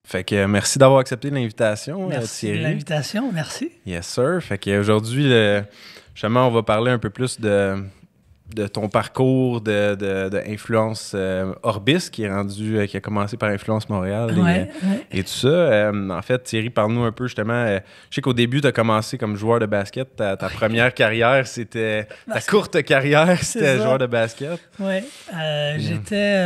Fait que merci d'avoir accepté l'invitation, Merci Thierry. de l'invitation, merci. Yes, sir. Fait qu'aujourd'hui, justement, on va parler un peu plus de ton parcours de Influence Orbis, qui a commencé par Influence Montréal et tout ça. En fait, Thierry, parle-nous un peu justement. Je sais qu'au début, tu as commencé comme joueur de basket. Ta première carrière, c'était. Ta courte carrière, c'était joueur de basket. Oui. J'étais.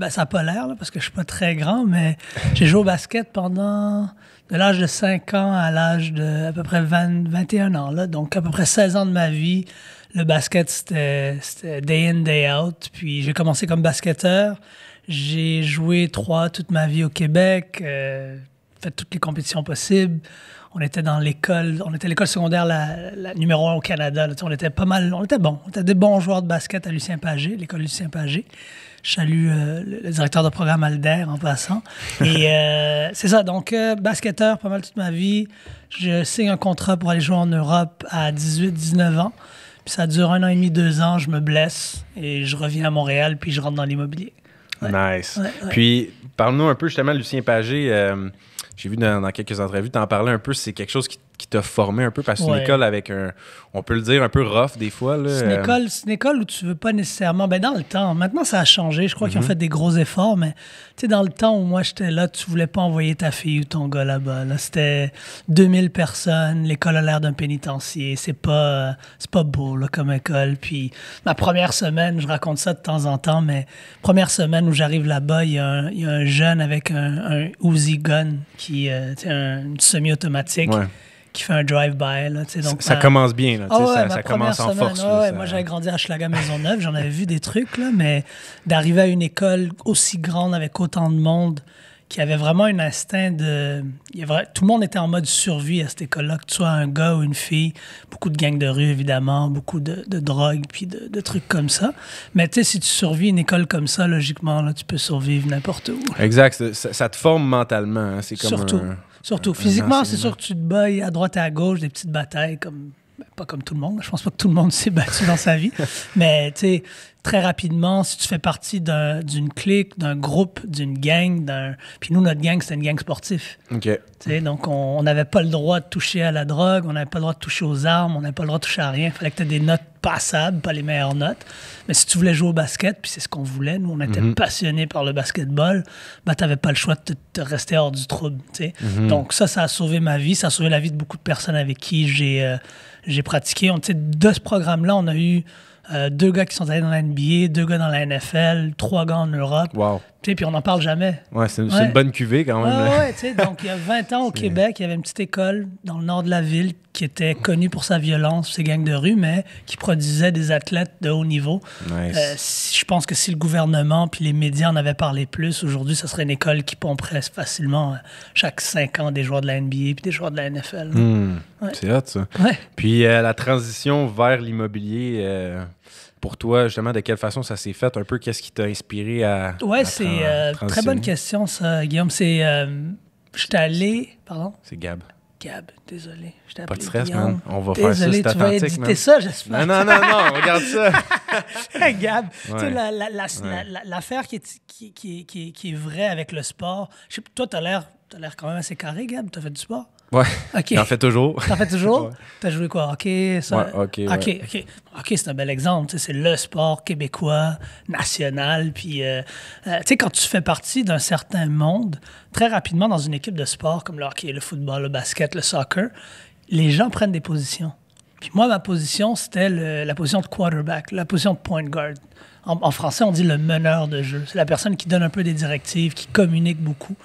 Ça n'a pas l'air, là, parce que je ne suis pas très grand, mais j'ai joué au basket pendant. De l'âge de 5 ans à l'âge de à peu près 21 ans. Là, donc, à peu près 16 ans de ma vie. Le basket, c'était day in, day out. Puis j'ai commencé comme basketteur. J'ai joué toute ma vie au Québec, fait toutes les compétitions possibles. On était dans l'école, on était l'école secondaire la numéro 1 au Canada. Là, on était pas mal, on était bons. On était des bons joueurs de basket à Lucien Pagé, l'école Lucien Pagé. Je salue le directeur de programme Alder en passant. Et c'est ça, donc basketteur pas mal toute ma vie. Je signe un contrat pour aller jouer en Europe à 18-19 ans. Puis ça dure 1 an et demi, 2 ans, je me blesse et je reviens à Montréal, puis je rentre dans l'immobilier. Ouais. Nice. Ouais. Puis, parle-nous un peu justement, Lucien Pagé. J'ai vu dans quelques entrevues, t'en parlais un peu, c'est quelque chose qui t'a formé un peu, parce que c'est une école avec on peut le dire, un peu rough des fois. Là. C'est une école où tu veux pas nécessairement... dans le temps, maintenant ça a changé, je crois qu'ils ont fait des gros efforts, mais tu sais, dans le temps où moi j'étais là, tu voulais pas envoyer ta fille ou ton gars là-bas. Là. C'était 2000 personnes, l'école a l'air d'un pénitencier, c'est pas beau là, comme école. Puis ma première semaine, je raconte ça de temps en temps, mais première semaine où j'arrive là-bas, il y a un jeune avec un Uzi gun, une semi-automatique. Ouais. Qui fait un drive-by. Là, donc, ça commence bien. Là, ça commence en force. Là, moi, j'avais grandi à Hochelaga-Maisonneuve. J'en avais vu des trucs, là, mais d'arriver à une école aussi grande avec autant de monde qui avait vraiment un instinct de... Tout le monde était en mode survie à cette école-là, que tu sois un gars ou une fille. Beaucoup de gangs de rue, évidemment, beaucoup de drogue, puis de trucs comme ça. Mais tu sais, si tu survis une école comme ça, logiquement, là, tu peux survivre n'importe où. Exact. Ça te forme mentalement. Hein. C'est comme Surtout. Physiquement, c'est sûr que tu te bats à droite et à gauche, des petites batailles, pas comme tout le monde. Je pense pas que tout le monde s'est battu dans sa vie. Mais, tu sais, très rapidement, si tu fais partie d'une clique, d'un groupe, d'une gang, puis nous, notre gang, c'était une gang sportive. OK. Donc, on n'avait pas le droit de toucher à la drogue, on n'avait pas le droit de toucher aux armes, on n'avait pas le droit de toucher à rien. Il fallait que tu aies des notes passables, pas les meilleures notes. Mais si tu voulais jouer au basket, puis c'est ce qu'on voulait, nous, on était passionnés par le basketball, tu n'avais pas le choix de te rester hors du trouble. Donc, ça a sauvé ma vie, ça a sauvé la vie de beaucoup de personnes avec qui j'ai pratiqué. De ce programme-là, on a eu 2 gars qui sont allés dans la NBA, 2 gars dans la NFL, 3 gars en Europe. Wow. Puis on n'en parle jamais. Ouais, c'est une bonne cuvée quand même. Donc il y a 20 ans au Québec, il y avait une petite école dans le nord de la ville qui était connue pour sa violence, ses gangs de rue, mais qui produisait des athlètes de haut niveau. Nice. Je pense que si le gouvernement puis les médias en avaient parlé plus, aujourd'hui, ça serait une école qui pomperait facilement chaque 5 ans des joueurs de la NBA puis des joueurs de la NFL. C'est hot, ça. Ouais. Puis la transition vers l'immobilier... Pour toi, justement, de quelle façon ça s'est fait? Un peu, qu'est-ce qui t'a inspiré à c'est très bonne question, ça, Guillaume. J'étais allé... Pardon? C'est Gab. Gab, désolé. Pas de stress, man. On va désolé, faire ça, c'est authentique, man. Tu vas éditer ça, j'espère. Non, regarde ça. Gab, tu sais, l'affaire qui est vraie avec le sport... toi, t'as l'air quand même assez carré, Gab. T'as fait du sport? Ouais. Okay. T'en fais toujours. Ouais. T'as joué quoi? Hockey? Hockey, Hockey, c'est un bel exemple. C'est le sport québécois, national. Puis, tu sais, quand tu fais partie d'un certain monde, très rapidement, dans une équipe de sport comme le hockey, le football, le basket, le soccer, les gens prennent des positions. Puis moi, ma position, c'était la position de quarterback, la position de point guard. En français, on dit le meneur de jeu. C'est la personne qui donne un peu des directives, qui communique beaucoup.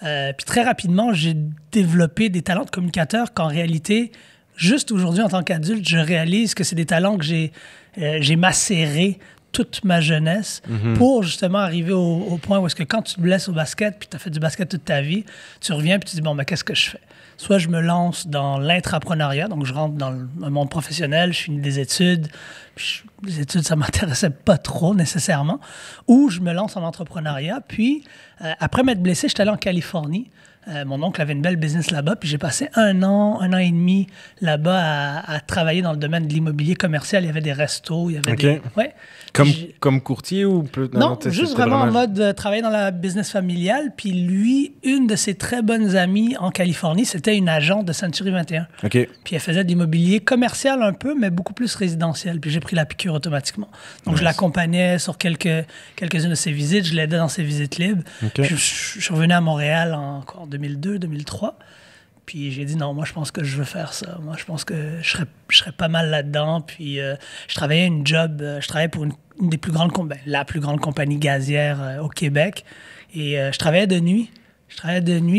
Puis très rapidement, j'ai développé des talents de communicateur qu'en réalité, juste aujourd'hui, en tant qu'adulte, je réalise que c'est des talents que j'ai macérés toute ma jeunesse pour justement arriver au point où est-ce que quand tu te blesses au basket puis tu as fait du basket toute ta vie, tu reviens puis tu te dis, bon, ben, qu'est-ce que je fais? Soit je me lance dans l'intrapreneuriat, donc je rentre dans le monde professionnel, je finis des études, puis les études, ça ne m'intéressait pas trop nécessairement, ou je me lance en entrepreneuriat. Puis, après m'être blessé, j'étais allé en Californie Mon oncle avait une belle business là-bas, puis j'ai passé un an et demi là-bas à travailler dans le domaine de l'immobilier commercial. Il y avait des restos, il y avait des... Ouais. Comme courtier ou plus... Non, juste vraiment en mode travailler dans la business familiale. Puis lui, une de ses très bonnes amies en Californie, c'était une agente de Century 21. OK. Puis elle faisait de l'immobilier commercial un peu, mais beaucoup plus résidentiel. Puis j'ai pris la piqûre automatiquement. Donc je l'accompagnais sur quelques-unes de ses visites, je l'aidais dans ses visites libres. Okay. Puis je suis revenu à Montréal en 2002, 2003. Puis j'ai dit non, moi je pense que je veux faire ça. Moi je pense que je serais pas mal là-dedans. Puis je travaillais je travaillais pour une des plus grandes la plus grande compagnie gazière au Québec. Et je travaillais de nuit.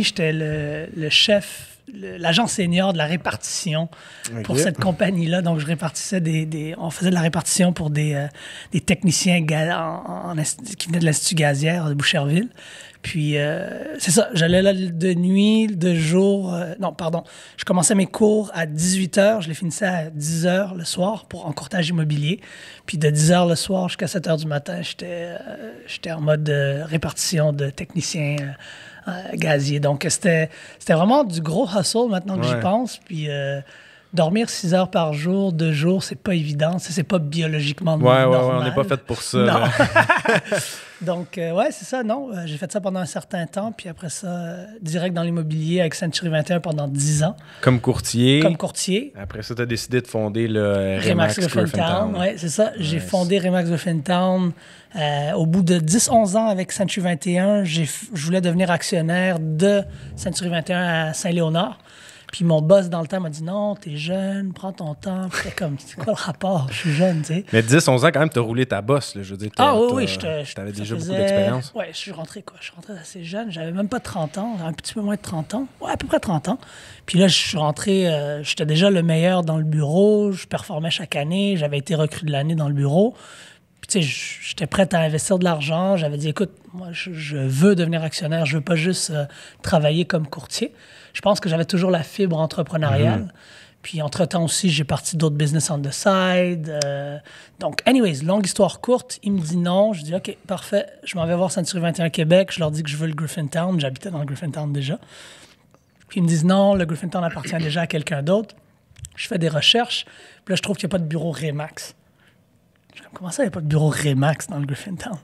J'étais le chef, l'agent senior de la répartition pour cette compagnie-là. Donc je répartissais on faisait de la répartition pour des techniciens qui venaient de l'Institut gazière de Boucherville. Puis, c'est ça, j'allais là de nuit, de jour... je commençais mes cours à 18h, je les finissais à 10h le soir en courtage immobilier. Puis de 10h le soir jusqu'à 7h du matin, j'étais en mode répartition de techniciens gaziers. Donc, c'était vraiment du gros hustle maintenant que j'y pense. Puis... dormir 6 heures par jour, 2 jours, c'est pas évident. C'est pas biologiquement normal. Ouais, on n'est pas fait pour ça. Non. Donc, c'est ça, non. J'ai fait ça pendant un certain temps, puis après ça, direct dans l'immobilier avec Century 21 pendant 10 ans. Comme courtier. Après ça, tu as décidé de fonder le Remax Griffintown. Oui, c'est ça. Nice. J'ai fondé Remax Griffintown. Au bout de 10-11 ans avec Century 21, je voulais devenir actionnaire de Century 21 à Saint-Léonard. Puis mon boss, dans le temps, m'a dit « Non, t'es jeune, prends ton temps. » Puis j'étais comme « C'est quoi le rapport? Je suis jeune, tu sais. » Mais 10-11 ans, quand même, t'as roulé ta bosse, là. Je veux dire, t'avais déjà beaucoup d'expérience. Oui, je suis rentré assez jeune. J'avais même pas 30 ans, un petit peu moins de 30 ans. Ouais, à peu près 30 ans. Puis là, je suis rentré, j'étais déjà le meilleur dans le bureau. Je performais chaque année. J'avais été recrue de l'année dans le bureau. Puis, tu sais, j'étais prête à investir de l'argent. J'avais dit, écoute, moi, je veux devenir actionnaire. Je veux pas juste travailler comme courtier. Je pense que j'avais toujours la fibre entrepreneuriale. Puis, entre-temps aussi, j'ai parti d'autres business on the side. Donc, anyways, longue histoire courte, il me dit non. Je dis, OK, parfait. Je m'en vais voir Century 21 Québec. Je leur dis que je veux le Griffintown. J'habitais dans le Griffintown déjà. Puis, ils me disent non, le Griffintown appartient déjà à quelqu'un d'autre. Je fais des recherches. Puis là, je trouve qu'il n'y a pas de bureau Remax. Comment ça, il n'y a pas de bureau Remax dans le Griffintown?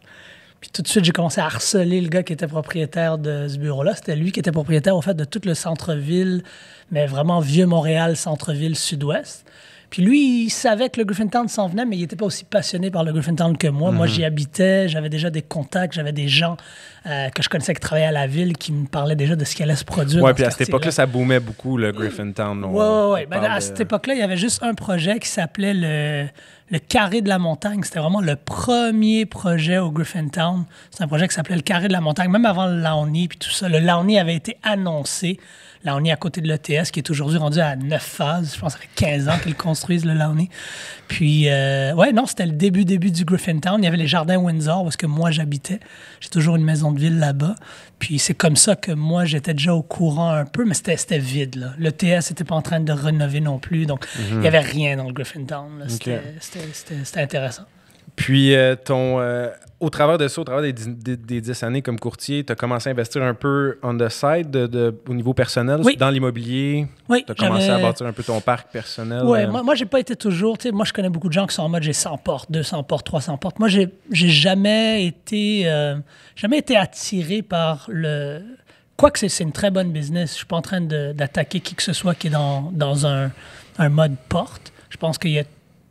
Puis tout de suite, j'ai commencé à harceler le gars qui était propriétaire de ce bureau-là. C'était lui qui était propriétaire, au fait, de tout le centre-ville, mais vraiment vieux Montréal, centre-ville, sud-ouest. Puis lui, il savait que le Griffintown s'en venait, mais il n'était pas aussi passionné par le Griffintown que moi. Moi, j'y habitais, j'avais déjà des contacts, j'avais des gens que je connaissais qui travaillaient à la ville qui me parlaient déjà de ce qui allait se produire. Oui, puis à cette époque-là, ça boomait beaucoup, le Griffintown. Oui. À cette époque-là, il y avait juste un projet qui s'appelait le Carré de la Montagne. C'était vraiment le premier projet au Griffintown. C'est un projet qui s'appelait le Carré de la Montagne, même avant le Laoni puis tout ça. Le Laoni avait été annoncé. Laoni à côté de l'ETS, qui est aujourd'hui rendu à 9 phases. Je pense que ça fait 15 ans qu'ils construisent, le Laoni. Puis, c'était le début du Griffintown. Il y avait les jardins Windsor, où est-ce que moi, j'habitais. J'ai toujours une maison de ville là-bas. Puis, c'est comme ça que moi, j'étais déjà au courant un peu, mais c'était vide, là. L'ETS n'était pas en train de rénover non plus, donc il n'y avait rien dans le Griffintown. C'était intéressant. Puis, au travers de ça, au travers des 10 années comme courtier, tu as commencé à investir un peu on the side au niveau personnel, dans l'immobilier. Oui, tu as commencé à bâtir un peu ton parc personnel. Oui, moi, j'ai pas été toujours... Moi, je connais beaucoup de gens qui sont en mode j'ai 100 portes, 200 portes, 300 portes. Moi, j'ai jamais été attiré par le... Quoique c'est une très bonne business. Je suis pas en train d'attaquer qui que ce soit qui est dans un mode porte. Je pense qu'il y a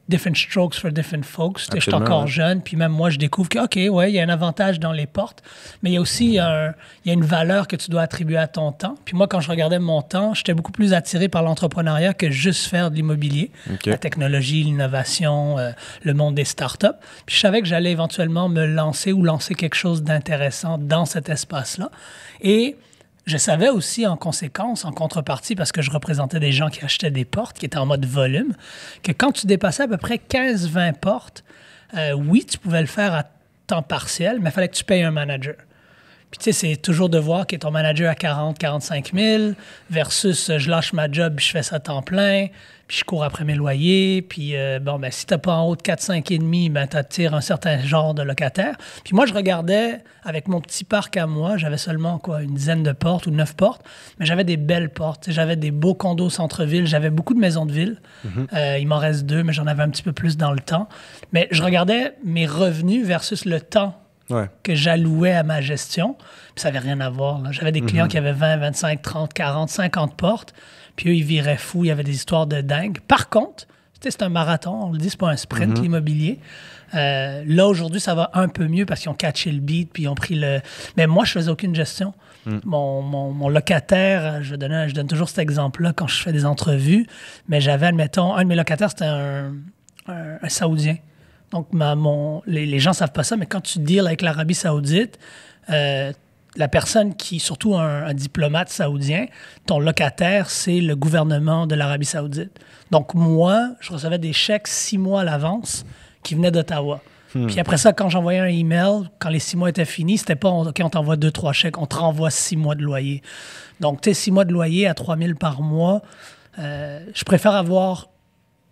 different strokes for different folks. Je suis encore jeune, puis même moi, je découvre que, OK, il y a un avantage dans les portes, mais il y a aussi il y a une valeur que tu dois attribuer à ton temps. Puis moi, quand je regardais mon temps, j'étais beaucoup plus attiré par l'entrepreneuriat que juste faire de l'immobilier, la technologie, l'innovation, le monde des startups. Puis je savais que j'allais éventuellement me lancer ou lancer quelque chose d'intéressant dans cet espace-là. Et je savais aussi, en conséquence, en contrepartie, parce que je représentais des gens qui achetaient des portes, qui étaient en mode volume, que quand tu dépassais à peu près 15-20 portes, oui, tu pouvais le faire à temps partiel, mais il fallait que tu payes un manager. Puis tu sais, c'est toujours de voir que ton manager à 40, 45 000 versus je lâche ma job, je fais ça à temps plein, puis je cours après mes loyers. Puis si t'as pas en haut de 4, 5 et demi, ben t'attires un certain genre de locataire. Puis moi, je regardais avec mon petit parc à moi, j'avais seulement une dizaine de portes ou 9 portes, mais j'avais des belles portes. J'avais des beaux condos au centre-ville, j'avais beaucoup de maisons de ville. Il m'en reste 2, mais j'en avais un petit peu plus dans le temps. Mais je regardais mes revenus versus le temps que j'allouais à ma gestion. Puis ça n'avait rien à voir. Là. J'avais des clients qui avaient 20, 25, 30, 40, 50 portes. Puis eux, ils viraient fous. Il y avait des histoires de dingue. Par contre, c'est un marathon. On le dit, c'est pas un sprint, l'immobilier. Là, aujourd'hui, ça va un peu mieux parce qu'ils ont catché le beat puis ils ont pris le... Mais moi, je faisais aucune gestion. Mon locataire, je donne toujours cet exemple-là quand je fais des entrevues, mais j'avais, admettons, un de mes locataires, c'était un Saoudien. Donc, les gens ne savent pas ça, mais quand tu deals avec l'Arabie saoudite, la personne qui, surtout un diplomate saoudien, ton locataire, c'est le gouvernement de l'Arabie saoudite. Donc, moi, je recevais des chèques 6 mois à l'avance qui venaient d'Ottawa. Puis après ça, quand j'envoyais un email, quand les 6 mois étaient finis, c'était pas « OK, on t'envoie 2-3 chèques, on te renvoie 6 mois de loyer. » Donc, tu sais, 6 mois de loyer à 3 000 par mois, je préfère avoir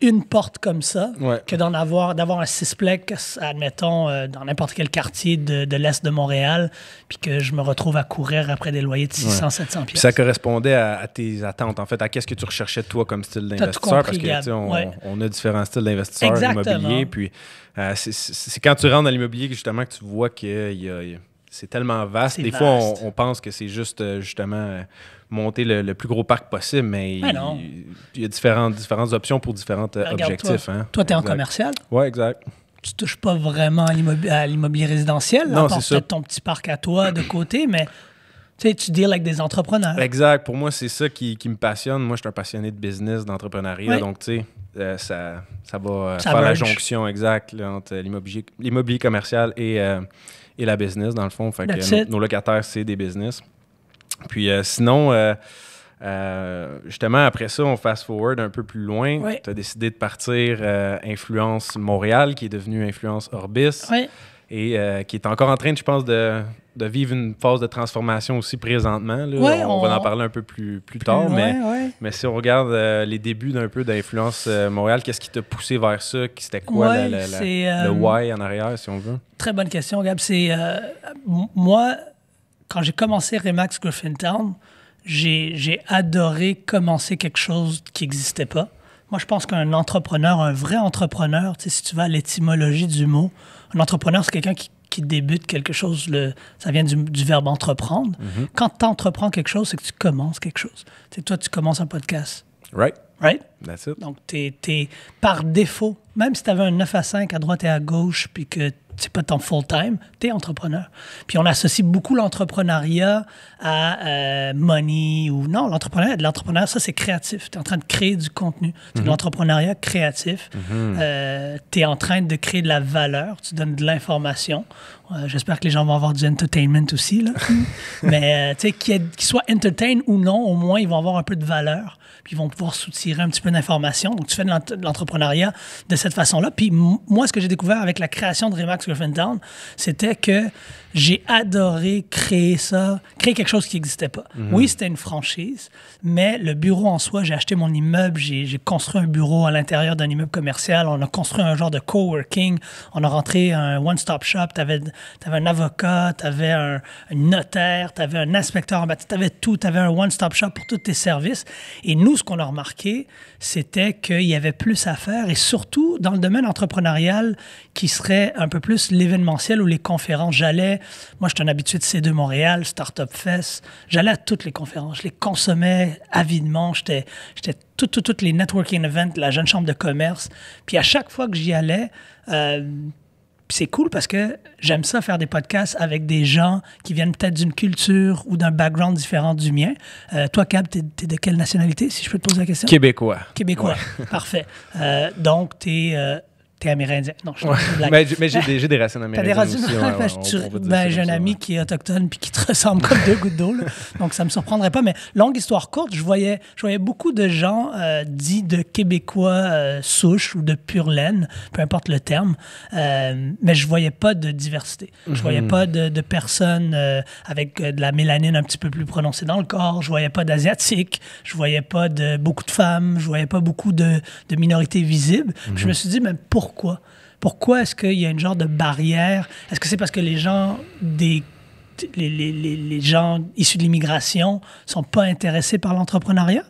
une porte comme ça que d'avoir un sixplex, admettons, dans n'importe quel quartier de l'Est de Montréal, puis que je me retrouve à courir après des loyers de 600, 700 pièces. Ça correspondait à tes attentes, en fait, à qu'est-ce que tu recherchais toi comme style d'investisseur, parce que on a différents styles d'investisseurs immobiliers, puis c'est quand tu rentres dans l'immobilier justement que tu vois que c'est tellement vaste. Des fois, on pense que c'est juste justement monter le plus gros parc possible, mais il y a différentes options pour différents objectifs. Toi, tu es en commercial? Oui, exact. Tu touches pas vraiment à l'immobilier résidentiel, non, à part peut-être ton petit parc à toi de côté, mais tu deals avec des entrepreneurs. Exact. Pour moi, c'est ça qui me passionne. Moi, je suis un passionné de business, d'entrepreneuriat, donc tu sais, ça va faire la jonction exacte là, entre l'immobilier commercial et la business, dans le fond. Fait que nos locataires, c'est des business. Puis sinon, justement, après ça, on fast-forward un peu plus loin. Tu as décidé de partir Influence Montréal, qui est devenue Influence Orbis, et qui est encore en train, je pense, de vivre une phase de transformation aussi présentement. Là. On va en parler un peu plus tard, mais si on regarde les débuts d'un peu d'Influence Montréal, qu'est-ce qui t'a poussé vers ça? C'était quoi le why en arrière, si on veut? Très bonne question, Gab. C'est moi, quand j'ai commencé Remax Griffintown, j'ai adoré commencer quelque chose qui n'existait pas. Moi, je pense qu'un entrepreneur, un vrai entrepreneur, si tu vas à l'étymologie du mot, un entrepreneur, c'est quelqu'un qui débute quelque chose, ça vient du verbe entreprendre. Quand tu entreprends quelque chose, c'est que tu commences quelque chose. Toi, tu commences un podcast. Right. That's it. Donc, t'es par défaut, même si tu avais un 9 à 5 à droite et à gauche, puis que c'est pas ton full-time, tu es entrepreneur. Puis on associe beaucoup l'entrepreneuriat à money ou... Non, l'entrepreneuriat, ça, c'est créatif. Tu es en train de créer du contenu. C'est de l'entrepreneuriat créatif. Tu es en train de créer de la valeur. Tu donnes de l'information. J'espère que les gens vont avoir du entertainment aussi. Là. Mais tu sais, qu'ils soient entertain ou non, au moins, ils vont avoir un peu de valeur. Puis ils vont pouvoir soutirer un petit peu d'informations. Donc, tu fais de l'entrepreneuriat de cette façon-là. Puis moi, ce que j'ai découvert avec la création de Remax Griffintown, c'était que j'ai adoré créer quelque chose qui n'existait pas. Oui, c'était une franchise, mais le bureau en soi, j'ai acheté mon immeuble, j'ai construit un bureau à l'intérieur d'un immeuble commercial, on a construit un genre de coworking, on a rentré un one-stop shop, t'avais un avocat, t'avais un notaire, t'avais un inspecteur en bâtiment, t'avais tout, t'avais un one-stop shop pour tous tes services. Et nous, ce qu'on a remarqué, c'était qu'il y avait plus à faire, et surtout dans le domaine entrepreneurial qui serait un peu plus l'événementiel ou les conférences. Moi, j'étais un habitué de C2 Montréal, Startup Fest. J'allais à toutes les conférences. Je les consommais avidement. J'étais toutes les networking events, la jeune chambre de commerce. Puis à chaque fois que j'y allais, c'est cool parce que j'aime ça faire des podcasts avec des gens qui viennent peut-être d'une culture ou d'un background différent du mien. Toi, Cab, t'es de quelle nationalité, si je peux te poser la question? Québécois. Ouais. Parfait. Donc, t'es t'es amérindien. Non, je mais j'ai des racines amérindiennes aussi. J'ai un ami qui est autochtone puis qui te ressemble comme deux gouttes d'eau. Donc, ça me surprendrait pas. Mais longue histoire courte, je voyais beaucoup de gens dits de Québécois souches ou de pure laine, peu importe le terme, mais je voyais pas de diversité. Je voyais pas de personnes avec de la mélanine un petit peu plus prononcée dans le corps. Je voyais pas d'Asiatiques. Je voyais pas beaucoup de femmes. Je voyais pas beaucoup de minorités visibles. Je me suis dit, mais pourquoi? Pourquoi est-ce qu'il y a une genre de barrière? Est-ce que c'est parce que les gens les gens issus de l'immigration sont pas intéressés par l'entrepreneuriat?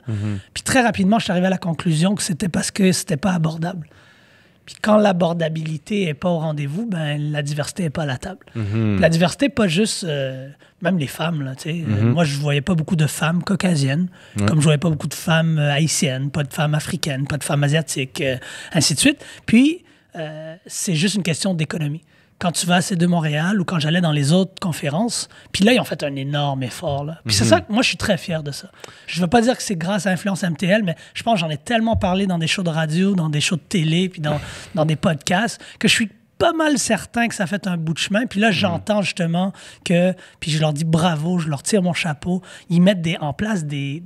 Puis très rapidement, je suis arrivé à la conclusion que c'était parce que c'était pas abordable. Puis quand l'abordabilité n'est pas au rendez-vous, ben la diversité n'est pas à la table. La diversité, pas juste... même les femmes, là, tu sais. Moi, je voyais pas beaucoup de femmes caucasiennes, comme je voyais pas beaucoup de femmes haïtiennes, pas de femmes africaines, pas de femmes asiatiques, ainsi de suite. Puis, c'est juste une question d'économie. Quand tu vas à C2 Montréal ou quand j'allais dans les autres conférences, puis là, ils ont fait un énorme effort. Là. Puis c'est ça, moi, je suis très fier de ça. Je ne veux pas dire que c'est grâce à Influence MTL, mais je pense que j'en ai tellement parlé dans des shows de radio, dans des shows de télé, puis dans des podcasts, que je suis pas mal certain que ça fait un bout de chemin. Puis là, j'entends justement que, puis je leur dis bravo, je leur tire mon chapeau, ils mettent en place des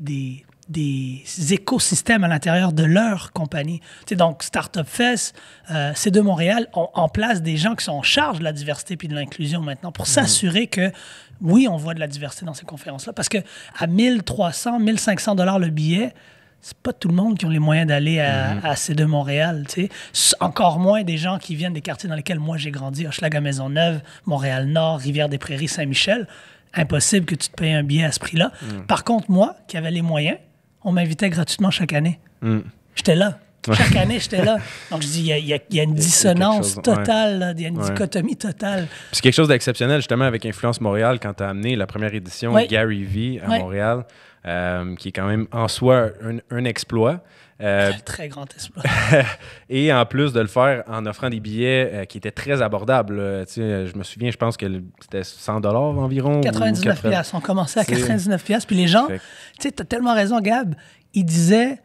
écosystèmes à l'intérieur de leur compagnie. Tu sais, donc, Startup Fest, C2 Montréal ont en place des gens qui sont en charge de la diversité puis de l'inclusion maintenant pour s'assurer que, oui, on voit de la diversité dans ces conférences-là. Parce que à 1300, 1500 $ le billet, c'est pas tout le monde qui ont les moyens d'aller à C2 Montréal, tu sais. Encore moins des gens qui viennent des quartiers dans lesquels moi j'ai grandi, Hochelaga-Maisonneuve, Montréal-Nord, Rivière-des-Prairies, Saint-Michel. Impossible que tu te payes un billet à ce prix-là. Par contre, moi, qui avais les moyens, on m'invitait gratuitement chaque année. J'étais là. Chaque année, j'étais là. Donc, je dis, il y a une dissonance totale, il y a une dichotomie totale. Puis c'est quelque chose d'exceptionnel, justement, avec Influence Montréal, quand tu as amené la première édition Gary V à Montréal, qui est quand même en soi un exploit. Très grand exploit. Et en plus de le faire en offrant des billets qui étaient très abordables. Je me souviens, je pense que c'était 100 $ environ. 99 $. On commençait à 99 $. Puis les gens, tu sais, tu as tellement raison, Gab, ils disaient...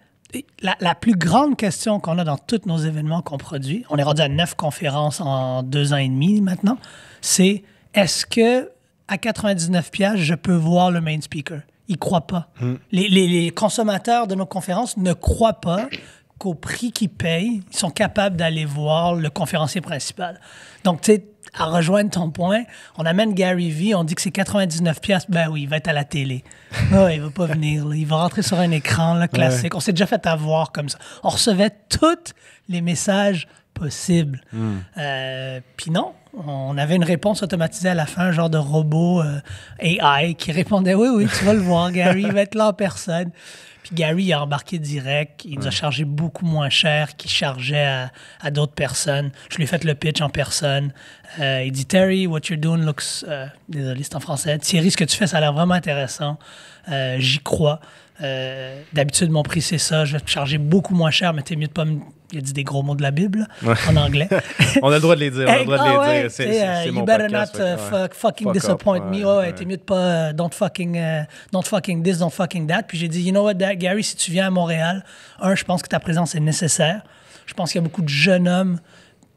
La plus grande question qu'on a dans tous nos événements qu'on produit, on est rendu à 9 conférences en 2 ans et demi maintenant, c'est est-ce que à 99 $, je peux voir le main speaker? Ils ne croient pas. Les consommateurs de nos conférences ne croient pas qu'au prix qu'ils payent, ils sont capables d'aller voir le conférencier principal. Donc, tu sais, à rejoindre ton point, on amène Gary V, on dit que c'est 99 $, ben oui, il va être à la télé. Oh, il va pas venir, là. Il va rentrer sur un écran là, classique. On s'est déjà fait avoir comme ça. On recevait tous les messages possibles. Puis non, on avait une réponse automatisée à la fin, un genre de robot AI qui répondait « Oui, tu vas le voir, Gary, il va être là en personne. » Puis Gary, il a embarqué direct. Il nous a chargé beaucoup moins cher qu'il chargeait à d'autres personnes. Je lui ai fait le pitch en personne. Il dit « Terry, what you're doing looks... désolé, c'est en français. Thierry, ce que tu fais, ça a l'air vraiment intéressant. J'y crois. D'habitude, mon prix, c'est ça. Je vais te charger beaucoup moins cher, mais t'es mieux de pas me... Il a dit des gros mots de la Bible en anglais. On a le droit de les dire. On a le droit de les dire. C'est you mon better podcast, not fucking disappoint me. T'es mieux de pas... don't fucking this, don't fucking that. Puis j'ai dit, you know what, Gary, si tu viens à Montréal, je pense que ta présence est nécessaire. Je pense qu'il y a beaucoup de jeunes hommes,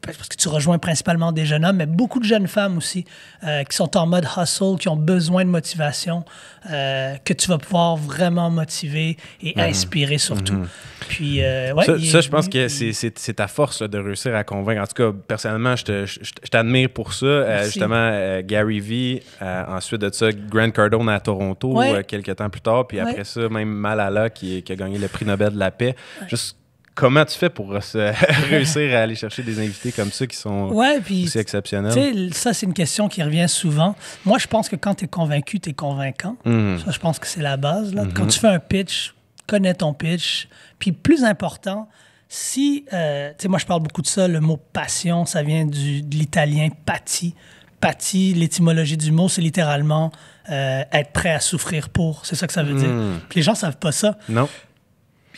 parce que tu rejoins principalement des jeunes hommes, mais beaucoup de jeunes femmes aussi qui sont en mode hustle, qui ont besoin de motivation, que tu vas pouvoir vraiment motiver et inspirer surtout. Puis, ça, je pense que c'est ta force là, de réussir à convaincre. En tout cas, personnellement, je t'admire pour ça. Justement, Gary V, ensuite de ça, Grant Cardone à Toronto, quelques temps plus tard. Puis après ça, même Malala qui a gagné le prix Nobel de la paix. Juste comment tu fais pour réussir à aller chercher des invités comme ça qui sont aussi exceptionnels? Ça, c'est une question qui revient souvent. Moi, je pense que quand tu es convaincu, tu es convaincant. Ça, je pense que c'est la base. Là. Quand tu fais un pitch, connais ton pitch. Puis plus important, si... tu sais, moi, je parle beaucoup de ça. Le mot passion, ça vient de l'italien pati. Pati, l'étymologie du mot, c'est littéralement être prêt à souffrir pour. C'est ça que ça veut dire. Puis les gens ne savent pas ça. Non.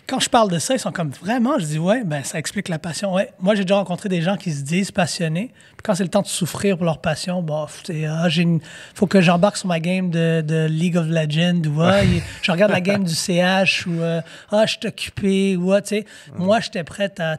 Quand je parle de ça, ils sont comme vraiment, je dis ça explique la passion. Ouais. Moi, j'ai déjà rencontré des gens qui se disent passionnés. Puis quand c'est le temps de souffrir pour leur passion, faut que j'embarque sur ma game de League of Legends ou je regarde la game du CH ou je suis occupé ou moi, j'étais prête à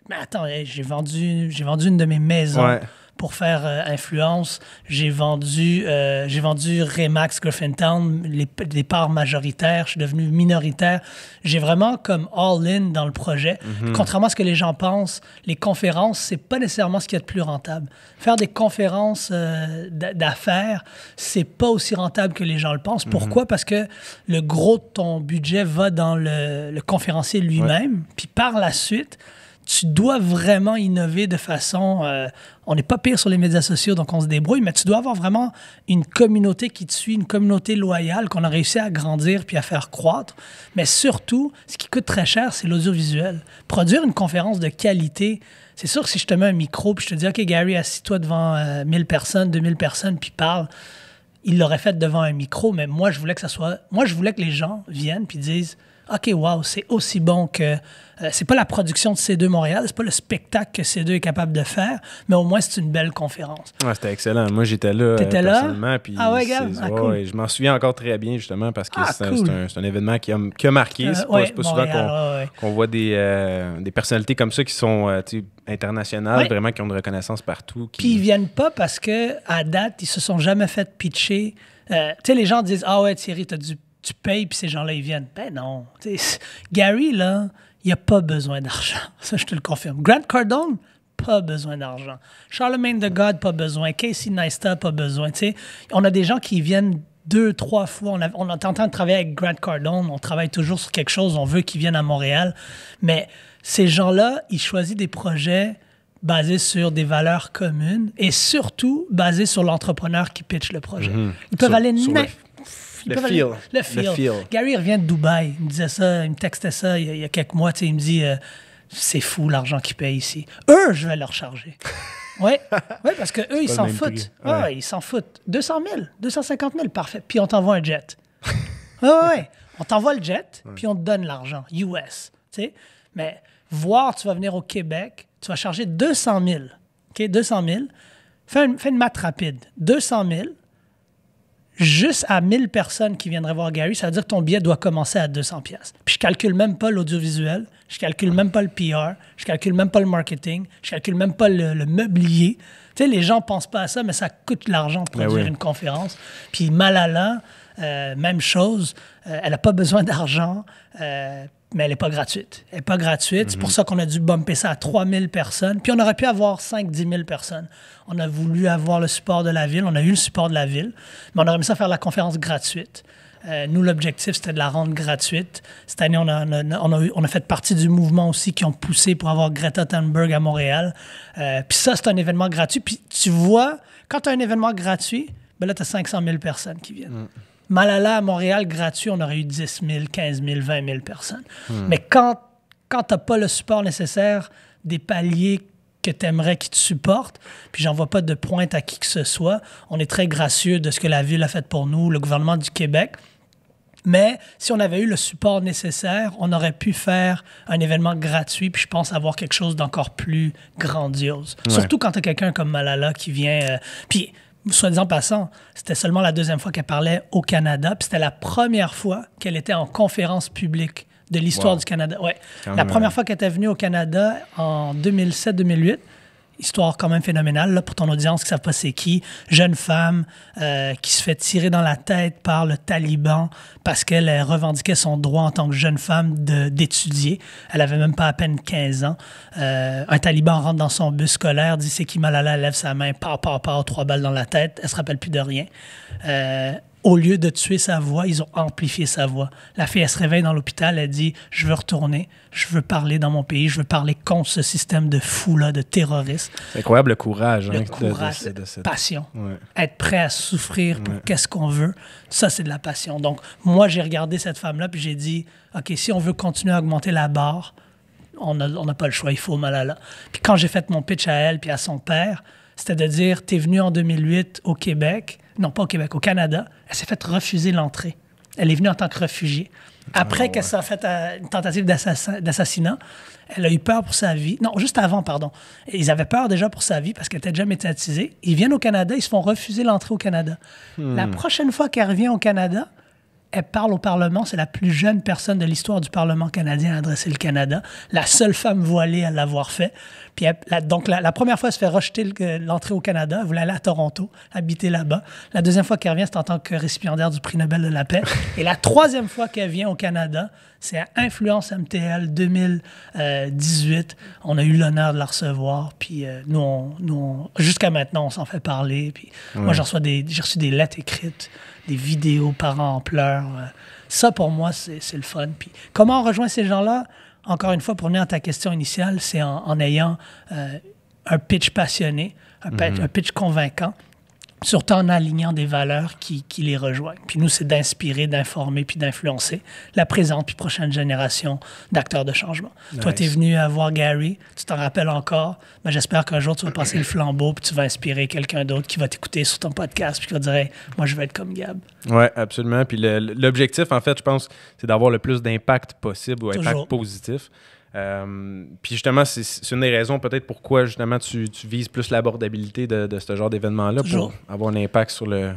Mais attends, hey, j'ai vendu une de mes maisons pour faire influence. J'ai vendu Remax Griffintown, les parts majoritaires. Je suis devenu minoritaire. J'ai vraiment comme all-in dans le projet. Contrairement à ce que les gens pensent, les conférences, c'est pas nécessairement ce qu'il y a de plus rentable. Faire des conférences d'affaires, c'est pas aussi rentable que les gens le pensent. Pourquoi? Parce que le gros de ton budget va dans le conférencier lui-même. Puis par la suite, tu dois vraiment innover de façon... on n'est pas pire sur les médias sociaux, donc on se débrouille, mais tu dois avoir vraiment une communauté qui te suit, une communauté loyale qu'on a réussi à grandir puis à faire croître. Mais surtout, ce qui coûte très cher, c'est l'audiovisuel. Produire une conférence de qualité, c'est sûr que si je te mets un micro puis je te dis « OK, Gary, assis-toi devant 1000 personnes, 2000 personnes, puis parle », il l'aurait fait devant un micro, mais moi, je voulais que ça soit... Moi, je voulais que les gens viennent puis disent « OK, wow, c'est aussi bon que... c'est pas la production de C2 Montréal, c'est pas le spectacle que C2 est capable de faire, mais au moins, c'est une belle conférence. » Ouais, c'était excellent. Moi, j'étais là personnellement. Puis ouais, gars? Cool. Je m'en souviens encore très bien, justement, parce que c'est un événement qui a marqué. C'est pas souvent qu'on voit des personnalités comme ça qui sont internationales, vraiment, qui ont une reconnaissance partout. Puis ils viennent pas parce qu'à date, ils se sont jamais fait pitcher. Tu sais, les gens disent « Ah ouais, Thierry, tu payes, puis ces gens-là, ils viennent. » Ben non. Gary, là, il n'a pas besoin d'argent. Ça, je te le confirme. Grant Cardone, pas besoin d'argent. Charlemagne the God, pas besoin. Casey Neistat, pas besoin. T'sais, on a des gens qui viennent 2-3 fois. On est en train de travailler avec Grant Cardone. On travaille toujours sur quelque chose. On veut qu'ils viennent à Montréal. Mais ces gens-là, ils choisissent des projets basés sur des valeurs communes et surtout basés sur l'entrepreneur qui pitch le projet. Ils peuvent aller... Le feel. Gary revient de Dubaï. Il me disait ça, il me textait ça il y a quelques mois. Il me dit c'est fou l'argent qu'ils payent ici. Eux, je vais leur charger. Oui, parce qu'eux, ils s'en foutent. Ils s'en foutent. 200 000, 250 000, parfait. Puis on t'envoie un jet. On t'envoie le jet, puis on te donne l'argent. US. T'sais? Mais tu vas venir au Québec, tu vas charger 200 000. OK, 200 000. Fais une maths rapide. 200 000. Juste à 1000 personnes qui viendraient voir Gary, ça veut dire que ton billet doit commencer à 200$. Puis je calcule même pas l'audiovisuel, je calcule même pas le PR, je calcule même pas le marketing, je calcule même pas le meublier. Tu sais, les gens pensent pas à ça, mais ça coûte l'argent de produire une conférence. Puis Malala, même chose, elle n'a pas besoin d'argent, mais elle n'est pas gratuite. Elle n'est pas gratuite. C'est pour ça qu'on a dû bumper ça à 3000 personnes. Puis on aurait pu avoir 5-10 000 personnes. On a voulu avoir le support de la ville. On a eu le support de la ville. Mais on aurait aimé ça faire la conférence gratuite. Nous, l'objectif, c'était de la rendre gratuite. Cette année, on a fait partie du mouvement aussi qui ont poussé pour avoir Greta Thunberg à Montréal. Puis ça, c'est un événement gratuit. Puis tu vois, quand tu as un événement gratuit, ben là, tu as 500 000 personnes qui viennent. Malala à Montréal, gratuit, on aurait eu 10 000, 15 000, 20 000 personnes. Mais quand tu n'as pas le support nécessaire des paliers que tu aimerais qu'ils te supportent, puis j'envoie pas de pointe à qui que ce soit, on est très gracieux de ce que la Ville a fait pour nous, le gouvernement du Québec. Mais si on avait eu le support nécessaire, on aurait pu faire un événement gratuit, puis je pense avoir quelque chose d'encore plus grandiose. Surtout quand tu as quelqu'un comme Malala qui vient... puis soit disant passant, c'était seulement la deuxième fois qu'elle parlait au Canada, puis c'était la première fois qu'elle était en conférence publique de l'histoire du Canada. Ouais. La première fois qu'elle était venue au Canada en 2007-2008, histoire quand même phénoménale là, pour ton audience qui ne savent pas c'est qui. Jeune femme qui se fait tirer dans la tête par le Taliban parce qu'elle revendiquait son droit en tant que jeune femme d'étudier. Elle avait même pas à peine 15 ans. Un Taliban rentre dans son bus scolaire, dit c'est qui Malala, elle lève sa main, 3 balles dans la tête. Elle se rappelle plus de rien. Au lieu de tuer sa voix, ils ont amplifié sa voix. La fille, elle se réveille dans l'hôpital, elle dit « Je veux retourner, je veux parler dans mon pays, je veux parler contre ce système de fous-là, de terroristes. » C'est incroyable le courage. Le courage, cette passion. Ouais. Être prêt à souffrir pour qu'est-ce qu'on veut, ça, c'est de la passion. Donc, moi, j'ai regardé cette femme-là, puis j'ai dit « OK, si on veut continuer à augmenter la barre, on n'a pas le choix, il faut Malala. » Puis quand j'ai fait mon pitch à elle puis à son père, c'était de dire « T'es venu en 2008 au Québec. » Non, pas au Québec, au Canada. Elle s'est fait refuser l'entrée. Elle est venue en tant que réfugiée. Après qu'elle s'est fait une tentative d'assassinat, elle a eu peur pour sa vie. Non, juste avant, pardon. Ils avaient peur déjà pour sa vie parce qu'elle était déjà médiatisée. Ils viennent au Canada, ils se font refuser l'entrée au Canada. La prochaine fois qu'elle revient au Canada, elle parle au Parlement. C'est la plus jeune personne de l'histoire du Parlement canadien à adresser le Canada. La seule femme voilée à l'avoir fait. Puis donc, la première fois, elle se fait rejeter l'entrée au Canada. Elle voulait aller à Toronto, habiter là-bas. La deuxième fois qu'elle revient, c'est en tant que récipiendaire du prix Nobel de la paix. Et la troisième fois qu'elle vient au Canada, c'est à Influence MTL 2018. On a eu l'honneur de la recevoir. Puis jusqu'à maintenant, on s'en fait parler. Puis moi, j'ai reçu des lettres écrites, des vidéos, parents en pleurs. Ça, pour moi, c'est le fun. Puis comment on rejoint ces gens-là? Encore une fois, pour revenir à ta question initiale, c'est en ayant un pitch passionné, un pitch convaincant, surtout en alignant des valeurs qui les rejoignent. Puis nous, c'est d'inspirer, d'informer, puis d'influencer la présente puis prochaine génération d'acteurs de changement. Nice. Toi, tu es venu voir Gary, tu t'en rappelles encore. Ben, j'espère qu'un jour, tu vas passer le flambeau puis tu vas inspirer quelqu'un d'autre qui va t'écouter sur ton podcast puis qui va dire hey, « Moi, je veux être comme Gab ». Oui, absolument. Puis l'objectif, en fait, je pense, c'est d'avoir le plus d'impact possible ou impact positif. Puis justement, c'est une des raisons peut-être pourquoi justement tu vises plus l'abordabilité de ce genre d'événement-là pour avoir un impact sur le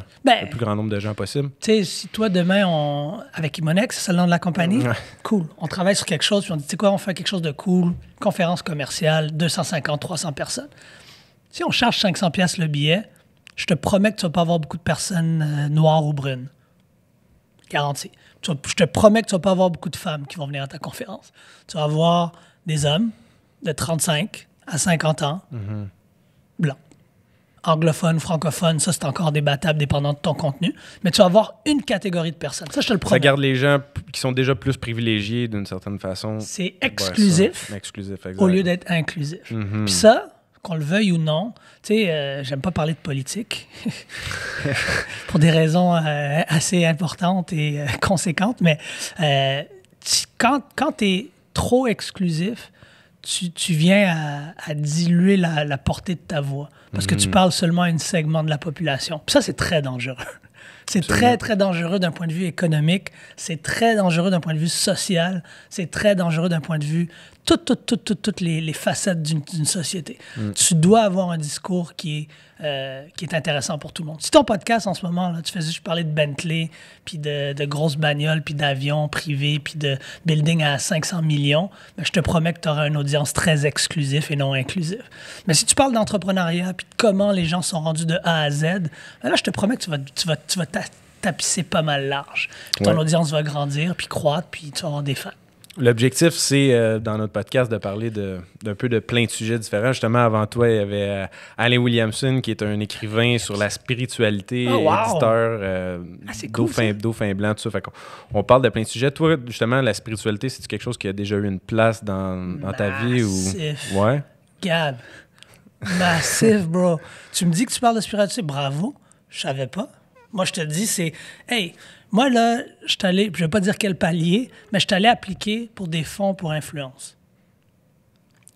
plus grand nombre de gens possible. Tu sais, si toi demain, avec Imonex, c'est le nom de la compagnie, cool. On travaille sur quelque chose, puis on dit, tu sais quoi, on fait quelque chose de cool, conférence commerciale, 250, 300 personnes. Si on charge 500$ le billet, je te promets que tu vas pas avoir beaucoup de personnes noires ou brunes. Garanti. Je te promets que tu vas pas avoir beaucoup de femmes qui vont venir à ta conférence. Tu vas avoir des hommes de 35 à 50 ans, blancs. Anglophones, francophones, ça, c'est encore débattable dépendant de ton contenu. Mais tu vas avoir une catégorie de personnes. Ça, je te le promets. Ça garde les gens qui sont déjà plus privilégiés d'une certaine façon. C'est exclusif, exact. Au lieu d'être inclusif. Puis ça, qu'on le veuille ou non, tu sais, j'aime pas parler de politique pour des raisons assez importantes et conséquentes, mais quand tu es trop exclusif, tu viens à diluer la portée de ta voix parce que tu parles seulement à un segment de la population. Puis ça, c'est très dangereux. C'est très, très dangereux d'un point de vue économique. C'est très dangereux d'un point de vue social. C'est très dangereux d'un point de vue... Toutes les facettes d'une société. Tu dois avoir un discours qui est intéressant pour tout le monde. Si ton podcast, en ce moment, là, tu fais juste parler de Bentley, puis de grosses bagnoles, puis d'avions privés, puis de building à 500 millions, ben, je te promets que tu auras une audience très exclusive et non inclusive. Mais si tu parles d'entrepreneuriat, puis de comment les gens sont rendus de A à Z, ben là, je te promets que tu vas tapisser pas mal large. Puis ton audience va grandir, puis croître, puis tu vas avoir des fans. L'objectif, c'est, dans notre podcast, de parler d'un peu de plein de sujets différents. Justement, avant toi, il y avait Alain Williamson, qui est un écrivain sur la spiritualité, éditeur, Dauphin Blanc, tout ça. Fait on parle de plein de sujets. Toi, justement, la spiritualité, c'est quelque chose qui a déjà eu une place dans ta vie? Ou... Ouais? Gab, massif, bro. Tu me dis que tu parles de spiritualité? Bravo. Je savais pas. Moi, je te dis, c'est... Hey, moi, là, je suis allé... Je vais pas dire quel palier, mais je suis allé appliquer pour des fonds pour influence.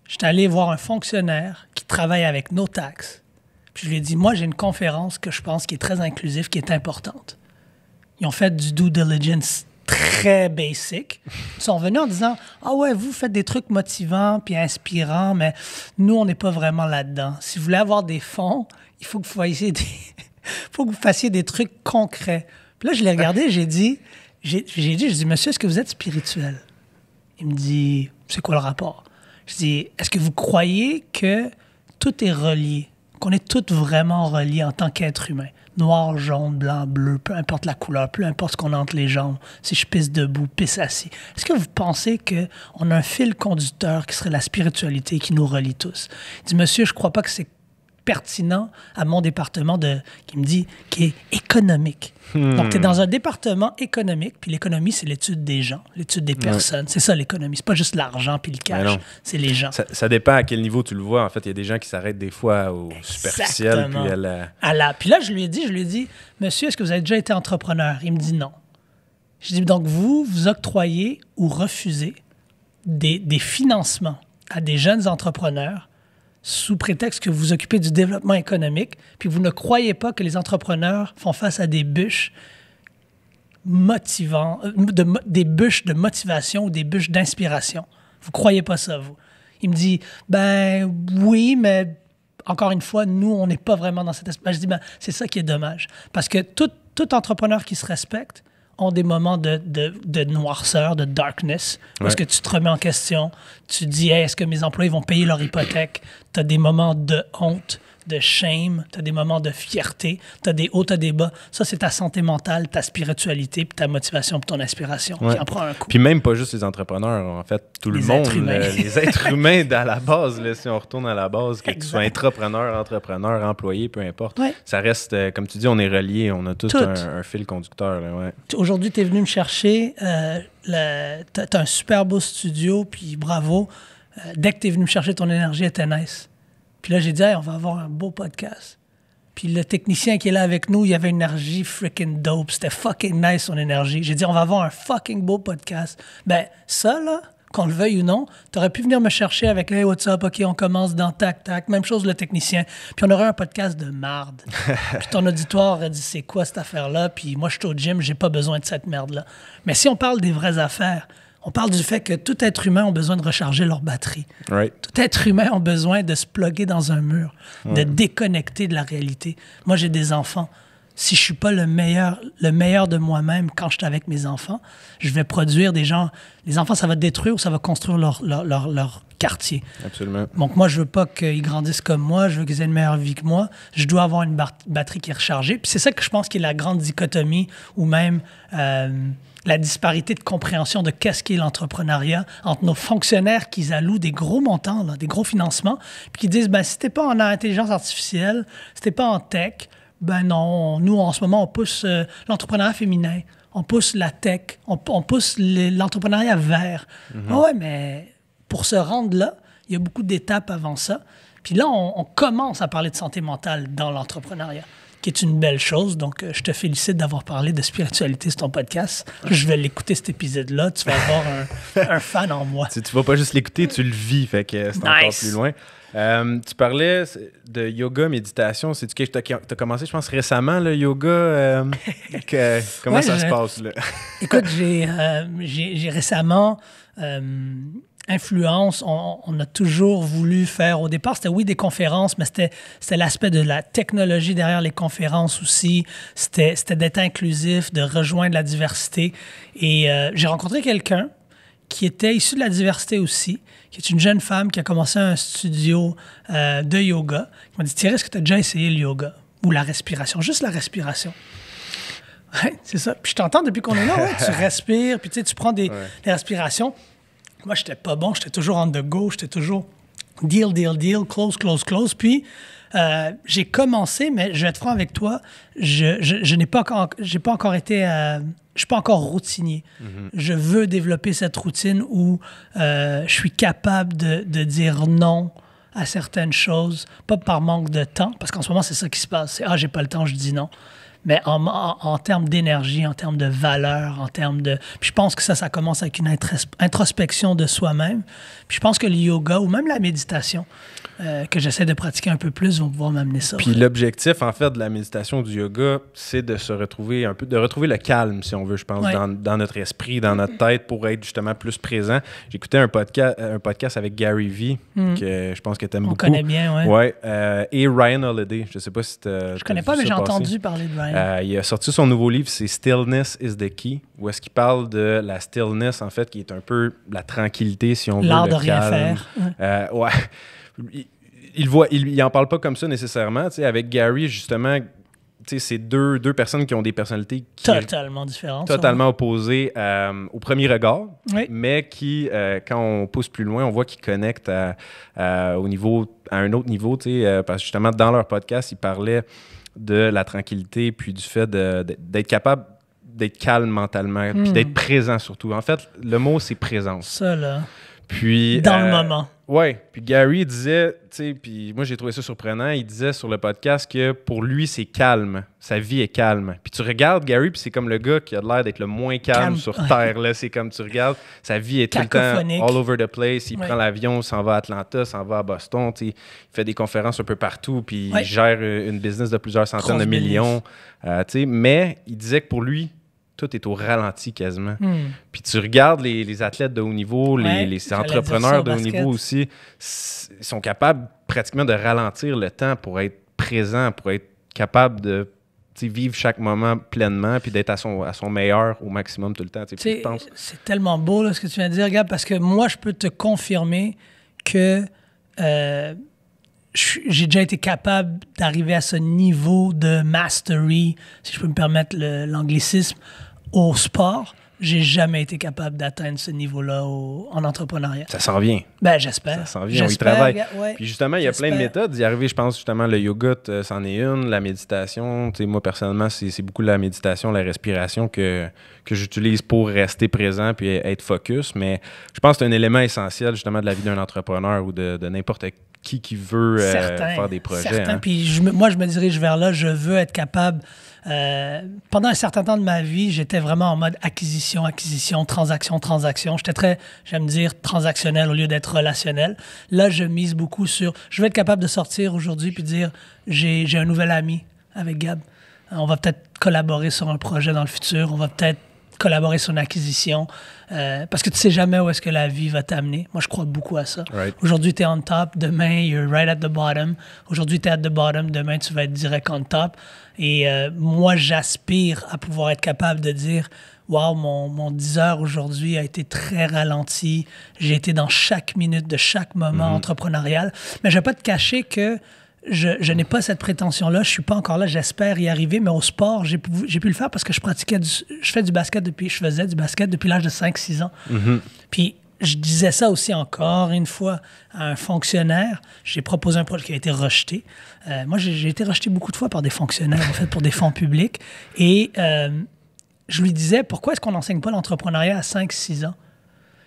Je suis allé voir un fonctionnaire qui travaille avec nos taxes. Puis je lui ai dit, moi, j'ai une conférence que je pense qui est très inclusive, qui est importante. Ils ont fait du due diligence très basic. Ils sont venus en disant, ah ouais, vous faites des trucs motivants puis inspirants, mais nous, on n'est pas vraiment là-dedans. Si vous voulez avoir des fonds, il faut que vous fassiez des trucs concrets. Puis là, je l'ai regardé, j'ai dit, monsieur, est-ce que vous êtes spirituel? Il me dit, c'est quoi le rapport? Je dis, est-ce que vous croyez que tout est relié, qu'on est tous vraiment reliés en tant qu'être humain? Noir, jaune, blanc, bleu, peu importe la couleur, peu importe ce qu'on a entre les jambes, si je pisse debout, pisse assis. Est-ce que vous pensez qu'on a un fil conducteur qui serait la spiritualité qui nous relie tous? Il dit, monsieur, je crois pas que c'est pertinent à mon département qui me dit qui est économique. Donc, tu es dans un département économique, puis l'économie, c'est l'étude des gens, l'étude des personnes. C'est ça, l'économie. C'est pas juste l'argent puis le cash, c'est les gens. Ça dépend à quel niveau tu le vois. En fait, il y a des gens qui s'arrêtent des fois au superficiel. Puis là, je lui ai dit, monsieur, est-ce que vous avez déjà été entrepreneur? Il me dit non. Je dis, donc vous octroyez ou refusez des financements à des jeunes entrepreneurs sous prétexte que vous vous occupez du développement économique, puis vous ne croyez pas que les entrepreneurs font face à des bûches motivantes, des bûches de motivation ou des bûches d'inspiration. Vous croyez pas ça, vous? Il me dit, ben oui, mais encore une fois, nous, on n'est pas vraiment dans cet espace. Je dis, ben c'est ça qui est dommage. Parce que tout entrepreneur qui se respecte ont des moments de noirceur, de darkness, où est-ce que tu te remets en question, tu dis hey, est-ce que mes employés vont payer leur hypothèque? Tu as des moments de honte, de shame, tu as des moments de fierté, tu as des hauts, tu as des bas. Ça, c'est ta santé mentale, ta spiritualité, puis ta motivation, puis ton inspiration qui en prend un coup. Puis même pas juste les entrepreneurs, en fait, tout le monde, les êtres humains à la base, là, si on retourne à la base, que tu sois entrepreneur, employé, peu importe, ça reste, comme tu dis, on est reliés, on a tous un fil conducteur. Là, Aujourd'hui, tu es venu me chercher, tu as un super beau studio, puis bravo. Dès que tu es venu me chercher, ton énergie était nice. Puis là, j'ai dit, hey, on va avoir un beau podcast. Puis le technicien qui est là avec nous, il avait une énergie freaking dope. C'était fucking nice, son énergie. J'ai dit, on va avoir un fucking beau podcast. Ben, ça, là, qu'on le veuille ou non, t'aurais pu venir me chercher avec, hey, what's up, OK, on commence dans tac. Même chose, le technicien. Puis on aurait un podcast de marde. Puis ton auditoire aurait dit, c'est quoi cette affaire-là? Puis moi, je suis au gym, j'ai pas besoin de cette merde-là. Mais si on parle des vraies affaires, on parle du fait que tout être humain a besoin de recharger leur batterie. Right. Tout être humain a besoin de se plugger dans un mur, de déconnecter de la réalité. Moi, j'ai des enfants. Si je suis pas le meilleur de moi-même quand je suis avec mes enfants, je vais produire des gens... Les enfants, ça va détruire ou ça va construire leur quartier. Absolument. Donc moi, je veux pas qu'ils grandissent comme moi, je veux qu'ils aient une meilleure vie que moi. Je dois avoir une batterie qui est rechargée. Puis c'est ça que je pense qui est la grande dichotomie ou même... la disparité de compréhension de qu'est-ce qu'est l'entrepreneuriat entre nos fonctionnaires qui allouent des gros montants, là, des gros financements, puis qui disent, ben si t'es pas en intelligence artificielle, si t'es pas en tech, ben non, nous, en ce moment, on pousse l'entrepreneuriat féminin, on pousse la tech, on pousse l'entrepreneuriat vert. Ah ouais, mais pour se rendre là, il y a beaucoup d'étapes avant ça. Puis là, on commence à parler de santé mentale dans l'entrepreneuriat, qui est une belle chose. Donc, je te félicite d'avoir parlé de spiritualité sur ton podcast. Je vais l'écouter, cet épisode-là. Tu vas avoir un fan en moi. Tu vas pas juste l'écouter, tu le vis. Fait que c'est encore plus loin. Tu parlais de yoga, méditation. C'est-tu que tu as commencé, je pense, récemment, le yoga? Comment ça se passe, là? Écoute, j'ai récemment... influence, on a toujours voulu faire, au départ, c'était oui des conférences, mais c'était l'aspect de la technologie derrière les conférences aussi, c'était d'être inclusif, de rejoindre la diversité. Et j'ai rencontré quelqu'un qui était issu de la diversité aussi, qui est une jeune femme qui a commencé un studio de yoga. Il m'a dit, Thierry, est-ce que tu as déjà essayé le yoga? Ou la respiration, juste la respiration. Ouais, c'est ça. Puis je t'entends depuis qu'on est là, tu respires, puis tu prends des respirations. Moi, j'étais pas bon, j'étais toujours on the go, j'étais toujours deal, close. Puis, j'ai commencé, mais je vais être franc avec toi, je n'ai pas encore été, je suis pas encore routinier. Je veux développer cette routine où je suis capable de dire non à certaines choses, pas par manque de temps, parce qu'en ce moment, c'est ça qui se passe. C'est « Ah, j'ai pas le temps, je dis non ». Mais en termes d'énergie, en termes de valeur, en termes de... Puis je pense que ça commence avec une introspection de soi-même. Puis je pense que le yoga ou même la méditation, que j'essaie de pratiquer un peu plus, vont pouvoir m'amener ça. Puis l'objectif, en fait, de la méditation, du yoga, c'est de se retrouver un peu, de retrouver le calme, si on veut, je pense, dans notre esprit, dans notre tête, pour être justement plus présent. J'écoutais un podcast avec Gary Vee, que je pense que tu aimes beaucoup. On connaît bien, oui. Ouais, et Ryan Holiday. Je sais pas si je connais pas, mais j'ai entendu parler de Ryan. Il a sorti son nouveau livre, c'est Stillness is the Key, où est-ce qu'il parle de la stillness, en fait, qui est un peu la tranquillité, si on veut, l'art le de rien calme. faire. Ouais. Il en parle pas comme ça nécessairement. Avec Gary, justement, c'est deux personnes qui ont des personnalités totalement différentes. Totalement opposées au premier regard, mais qui, quand on pousse plus loin, on voit qu'ils connectent à un autre niveau. Parce que justement, dans leur podcast, ils parlaient de la tranquillité, puis du fait d'être capable d'être calme mentalement, puis d'être présent surtout. En fait, le mot, c'est présence. Ça, là. Puis, dans le moment. Oui. Puis Gary disait, puis moi, j'ai trouvé ça surprenant, il disait sur le podcast que pour lui, c'est calme. Sa vie est calme. Puis tu regardes Gary, puis c'est comme le gars qui a l'air d'être le moins calme sur Terre. Là. C'est comme tu regardes, sa vie est tout le temps all over the place. Il prend l'avion, s'en va à Atlanta, s'en va à Boston. Il fait des conférences un peu partout, puis il gère une business de plusieurs centaines de millions. Mais il disait que pour lui, tout est au ralenti quasiment. Puis tu regardes les athlètes de haut niveau, les entrepreneurs de haut niveau aussi, ils sont capables pratiquement de ralentir le temps pour être présents, pour être capables de vivre chaque moment pleinement puis d'être à son meilleur au maximum tout le temps. C'est tellement beau là, ce que tu viens de dire, Gab, parce que moi, je peux te confirmer que j'ai déjà été capable d'arriver à ce niveau de mastery, si je peux me permettre l'anglicisme, au sport. J'ai jamais été capable d'atteindre ce niveau-là en entrepreneuriat. Ça s'en vient. Ben, j'espère. Ça s'en vient, on y travaille. Ouais, puis justement, il y a plein de méthodes d'y arriver. Je pense justement, le yoga, c'en est une. La méditation, moi, personnellement, c'est beaucoup la méditation, la respiration que j'utilise pour rester présent puis être focus. Mais je pense que c'est un élément essentiel, justement, de la vie d'un entrepreneur ou de n'importe qui veut faire des projets. Certain. Puis moi, je me dirige vers là. Je veux être capable... pendant un certain temps de ma vie, j'étais vraiment en mode acquisition, transaction. J'étais très, j'aime dire, transactionnel au lieu d'être relationnel. Là, je mise beaucoup sur... Je veux être capable de sortir aujourd'hui puis dire, j'ai un nouvel ami avec Gab. On va peut-être collaborer sur un projet dans le futur. On va peut-être collaborer sur une acquisition. Parce que tu sais jamais où est-ce que la vie va t'amener. Moi, je crois beaucoup à ça. Right. Aujourd'hui, tu es on top. Demain, you're right at the bottom. Aujourd'hui, tu es at the bottom. Demain, tu vas être direct on top. Et moi, j'aspire à pouvoir être capable de dire « Wow, mon 10 heures aujourd'hui a été très ralenti. J'ai été dans chaque minute de chaque moment entrepreneurial. » Mais je ne vais pas te cacher que je n'ai pas cette prétention-là. Je ne suis pas encore là. J'espère y arriver. Mais au sport, j'ai pu le faire parce que je faisais du basket depuis l'âge de 5-6 ans. Puis, je disais ça aussi encore une fois à un fonctionnaire. J'ai proposé un projet qui a été rejeté. Moi, j'ai été rejeté beaucoup de fois par des fonctionnaires, en fait, pour des fonds publics. Et je lui disais, pourquoi est-ce qu'on n'enseigne pas l'entrepreneuriat à 5-6 ans?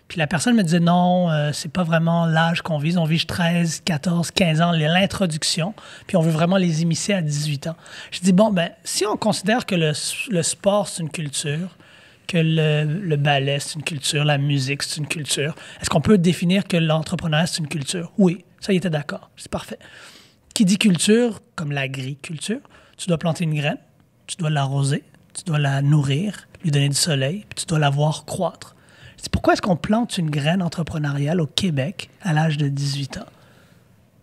Puis la personne me disait, non, c'est pas vraiment l'âge qu'on vise. On vise 13, 14, 15 ans, l'introduction. Puis on veut vraiment les immiscer à 18 ans. Je dis, bon, ben si on considère que le sport, c'est une culture, que le ballet, c'est une culture, la musique, c'est une culture. Est-ce qu'on peut définir que l'entrepreneuriat, c'est une culture? Oui, ça, il était d'accord. C'est parfait. Qui dit culture, comme l'agriculture, tu dois planter une graine, tu dois l'arroser, tu dois la nourrir, lui donner du soleil, puis tu dois la voir croître. Je dis, pourquoi est-ce qu'on plante une graine entrepreneuriale au Québec à l'âge de 18 ans?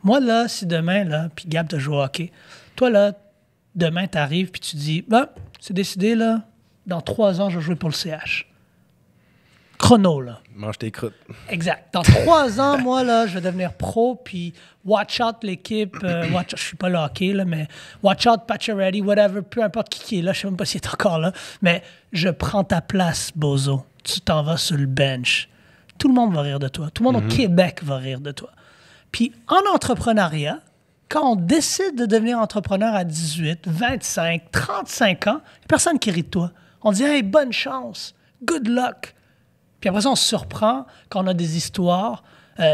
Moi, là, si demain, là, puis Gab te joue au hockey, toi, là, demain, tu arrives, puis tu dis, ben, c'est décidé, là, dans 3 ans, je vais jouer pour le CH. Chrono, là. Mange tes croûtes. Exact. Dans 3 ans, moi, là, je vais devenir pro, puis watch out l'équipe, je suis pas le hockey, là, mais watch out Pacioretty, whatever, peu importe qui est là, je sais même pas s'il est encore là, mais je prends ta place, Bozo. Tu t'en vas sur le bench. Tout le monde va rire de toi. Tout le monde au Québec va rire de toi. Puis en entrepreneuriat, quand on décide de devenir entrepreneur à 18, 25, 35 ans, il n'y a personne qui rit de toi. On dit « Hey, bonne chance, good luck ». Puis après ça, on se surprend quand on a des histoires.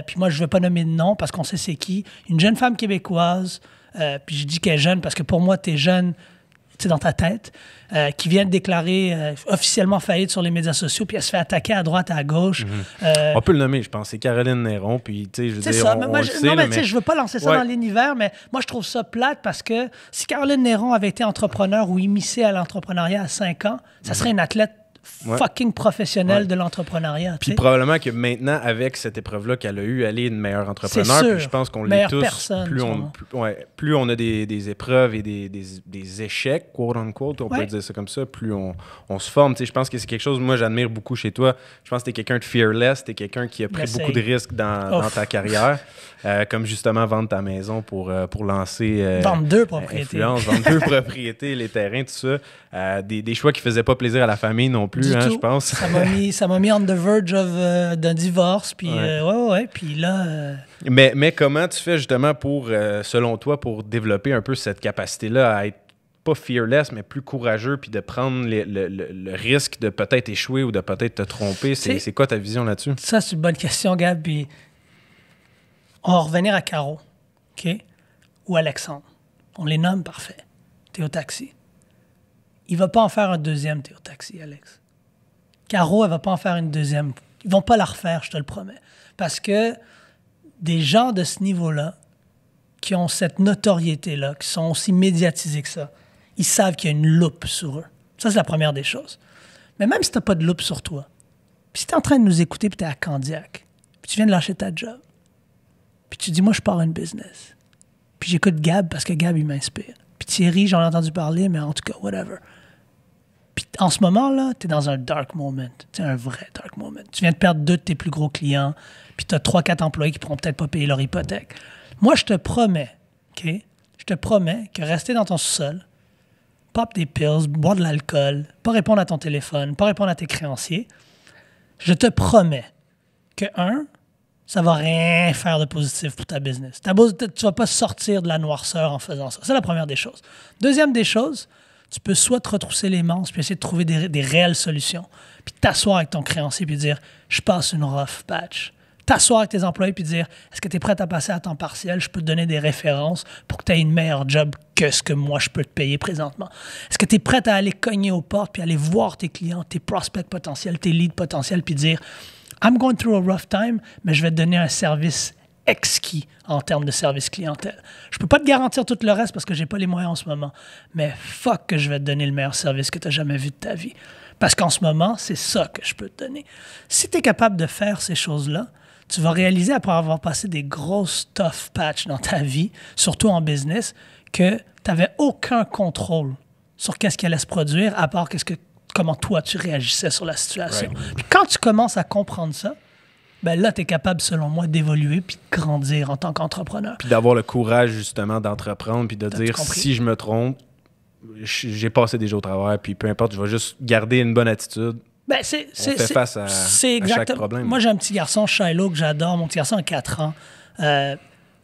Puis moi, je ne vais pas nommer de nom parce qu'on sait c'est qui. Une jeune femme québécoise, puis je dis qu'elle est jeune parce que pour moi, tu es jeune, tu sais, dans ta tête, qui vient de déclarer officiellement faillite sur les médias sociaux, puis elle se fait attaquer à droite et à gauche. On peut le nommer, je pense. C'est Caroline Néron, puis tu sais, je veux dire, ça. on Moi, le sait, mais tu sais, je veux pas lancer ça ouais. dans l'univers, mais moi, je trouve ça plate parce que si Caroline Néron avait été entrepreneur ou immiscée à l'entrepreneuriat à 5 ans, ça serait une athlète fucking professionnelle de l'entrepreneuriat. Puis probablement que maintenant, avec cette épreuve-là qu'elle a eue, elle est une meilleure entrepreneur. C'est sûr. Puis je pense qu'on l'est tous. Personne, plus on a des épreuves et des échecs, quote-unquote, on peut dire ça comme ça, plus on se forme. Tu sais, je pense que c'est quelque chose, moi, j'admire beaucoup chez toi. Je pense que tu es quelqu'un de fearless, tu es quelqu'un qui a pris beaucoup de risques dans ta carrière. Comme justement vendre ta maison pour lancer... vendre 2 propriétés. Vendre 2 propriétés, les terrains, tout ça. Des choix qui ne faisaient pas plaisir à la famille non plus, je pense. Ça m'a mis on the verge d'un divorce. Puis puis là... Mais comment tu fais justement pour, selon toi, pour développer un peu cette capacité-là à être pas fearless, mais plus courageux, puis de prendre le risque de peut-être échouer ou de peut-être te tromper? C'est quoi ta vision là-dessus? Ça, c'est une bonne question, Gab. Puis on va revenir à Caro, OK? Ou Alexandre. On les nomme, parfait. Théo Taxi. Il ne va pas en faire un deuxième Théo Taxi, Alex. Caro, elle ne va pas en faire une deuxième. Ils ne vont pas la refaire, je te le promets. Parce que des gens de ce niveau-là, qui ont cette notoriété-là, qui sont aussi médiatisés que ça, ils savent qu'il y a une loupe sur eux. Ça, c'est la première des choses. Mais même si tu n'as pas de loupe sur toi, puis si tu es en train de nous écouter, puis tu es à Candiac, puis tu viens de lâcher ta job, puis tu dis, moi, je pars une business, puis j'écoute Gab parce que Gab, il m'inspire. Puis Thierry, j'en ai entendu parler, mais en tout cas, whatever. Puis en ce moment-là, tu es dans un dark moment. C'est un vrai dark moment. Tu viens de perdre 2 de tes plus gros clients, puis tu as 3-4 employés qui ne pourront peut-être pas payer leur hypothèque. Moi, je te promets, OK? Je te promets que rester dans ton sous-sol, pop des pills, boire de l'alcool, pas répondre à ton téléphone, pas répondre à tes créanciers, je te promets que, ça va rien faire de positif pour ta business. Tu vas pas sortir de la noirceur en faisant ça. C'est la première des choses. Deuxième des choses, tu peux soit te retrousser les manches puis essayer de trouver des réelles solutions, puis t'asseoir avec ton créancier puis dire « Je passe une rough patch ». T'asseoir avec tes employés puis dire « Est-ce que tu es prêt à passer à temps partiel? Je peux te donner des références pour que tu aies une meilleure job que ce que moi je peux te payer présentement. Est-ce que tu es prêt à aller cogner aux portes puis aller voir tes clients, tes prospects potentiels, tes leads potentiels puis dire « I'm going through a rough time, mais je vais te donner un service exquis en termes de service clientèle. Je peux pas te garantir tout le reste parce que j'ai pas les moyens en ce moment, mais fuck que je vais te donner le meilleur service que tu as jamais vu de ta vie. Parce qu'en ce moment, c'est ça que je peux te donner. Si tu es capable de faire ces choses-là, tu vas réaliser, après avoir passé des grosses tough patchs dans ta vie, surtout en business, que tu n'avais aucun contrôle sur qu'est-ce qui allait se produire, à part comment toi, tu réagissais sur la situation. Right. Puis quand tu commences à comprendre ça, ben là, tu es capable, selon moi, d'évoluer puis de grandir en tant qu'entrepreneur. Puis d'avoir le courage, justement, d'entreprendre puis de dire, si je me trompe, j'ai passé déjà au travers, puis peu importe, je vais juste garder une bonne attitude. Ben, on fait face à chaque problème. Moi, j'ai un petit garçon, Shiloh, que j'adore. Mon petit garçon a 4 ans.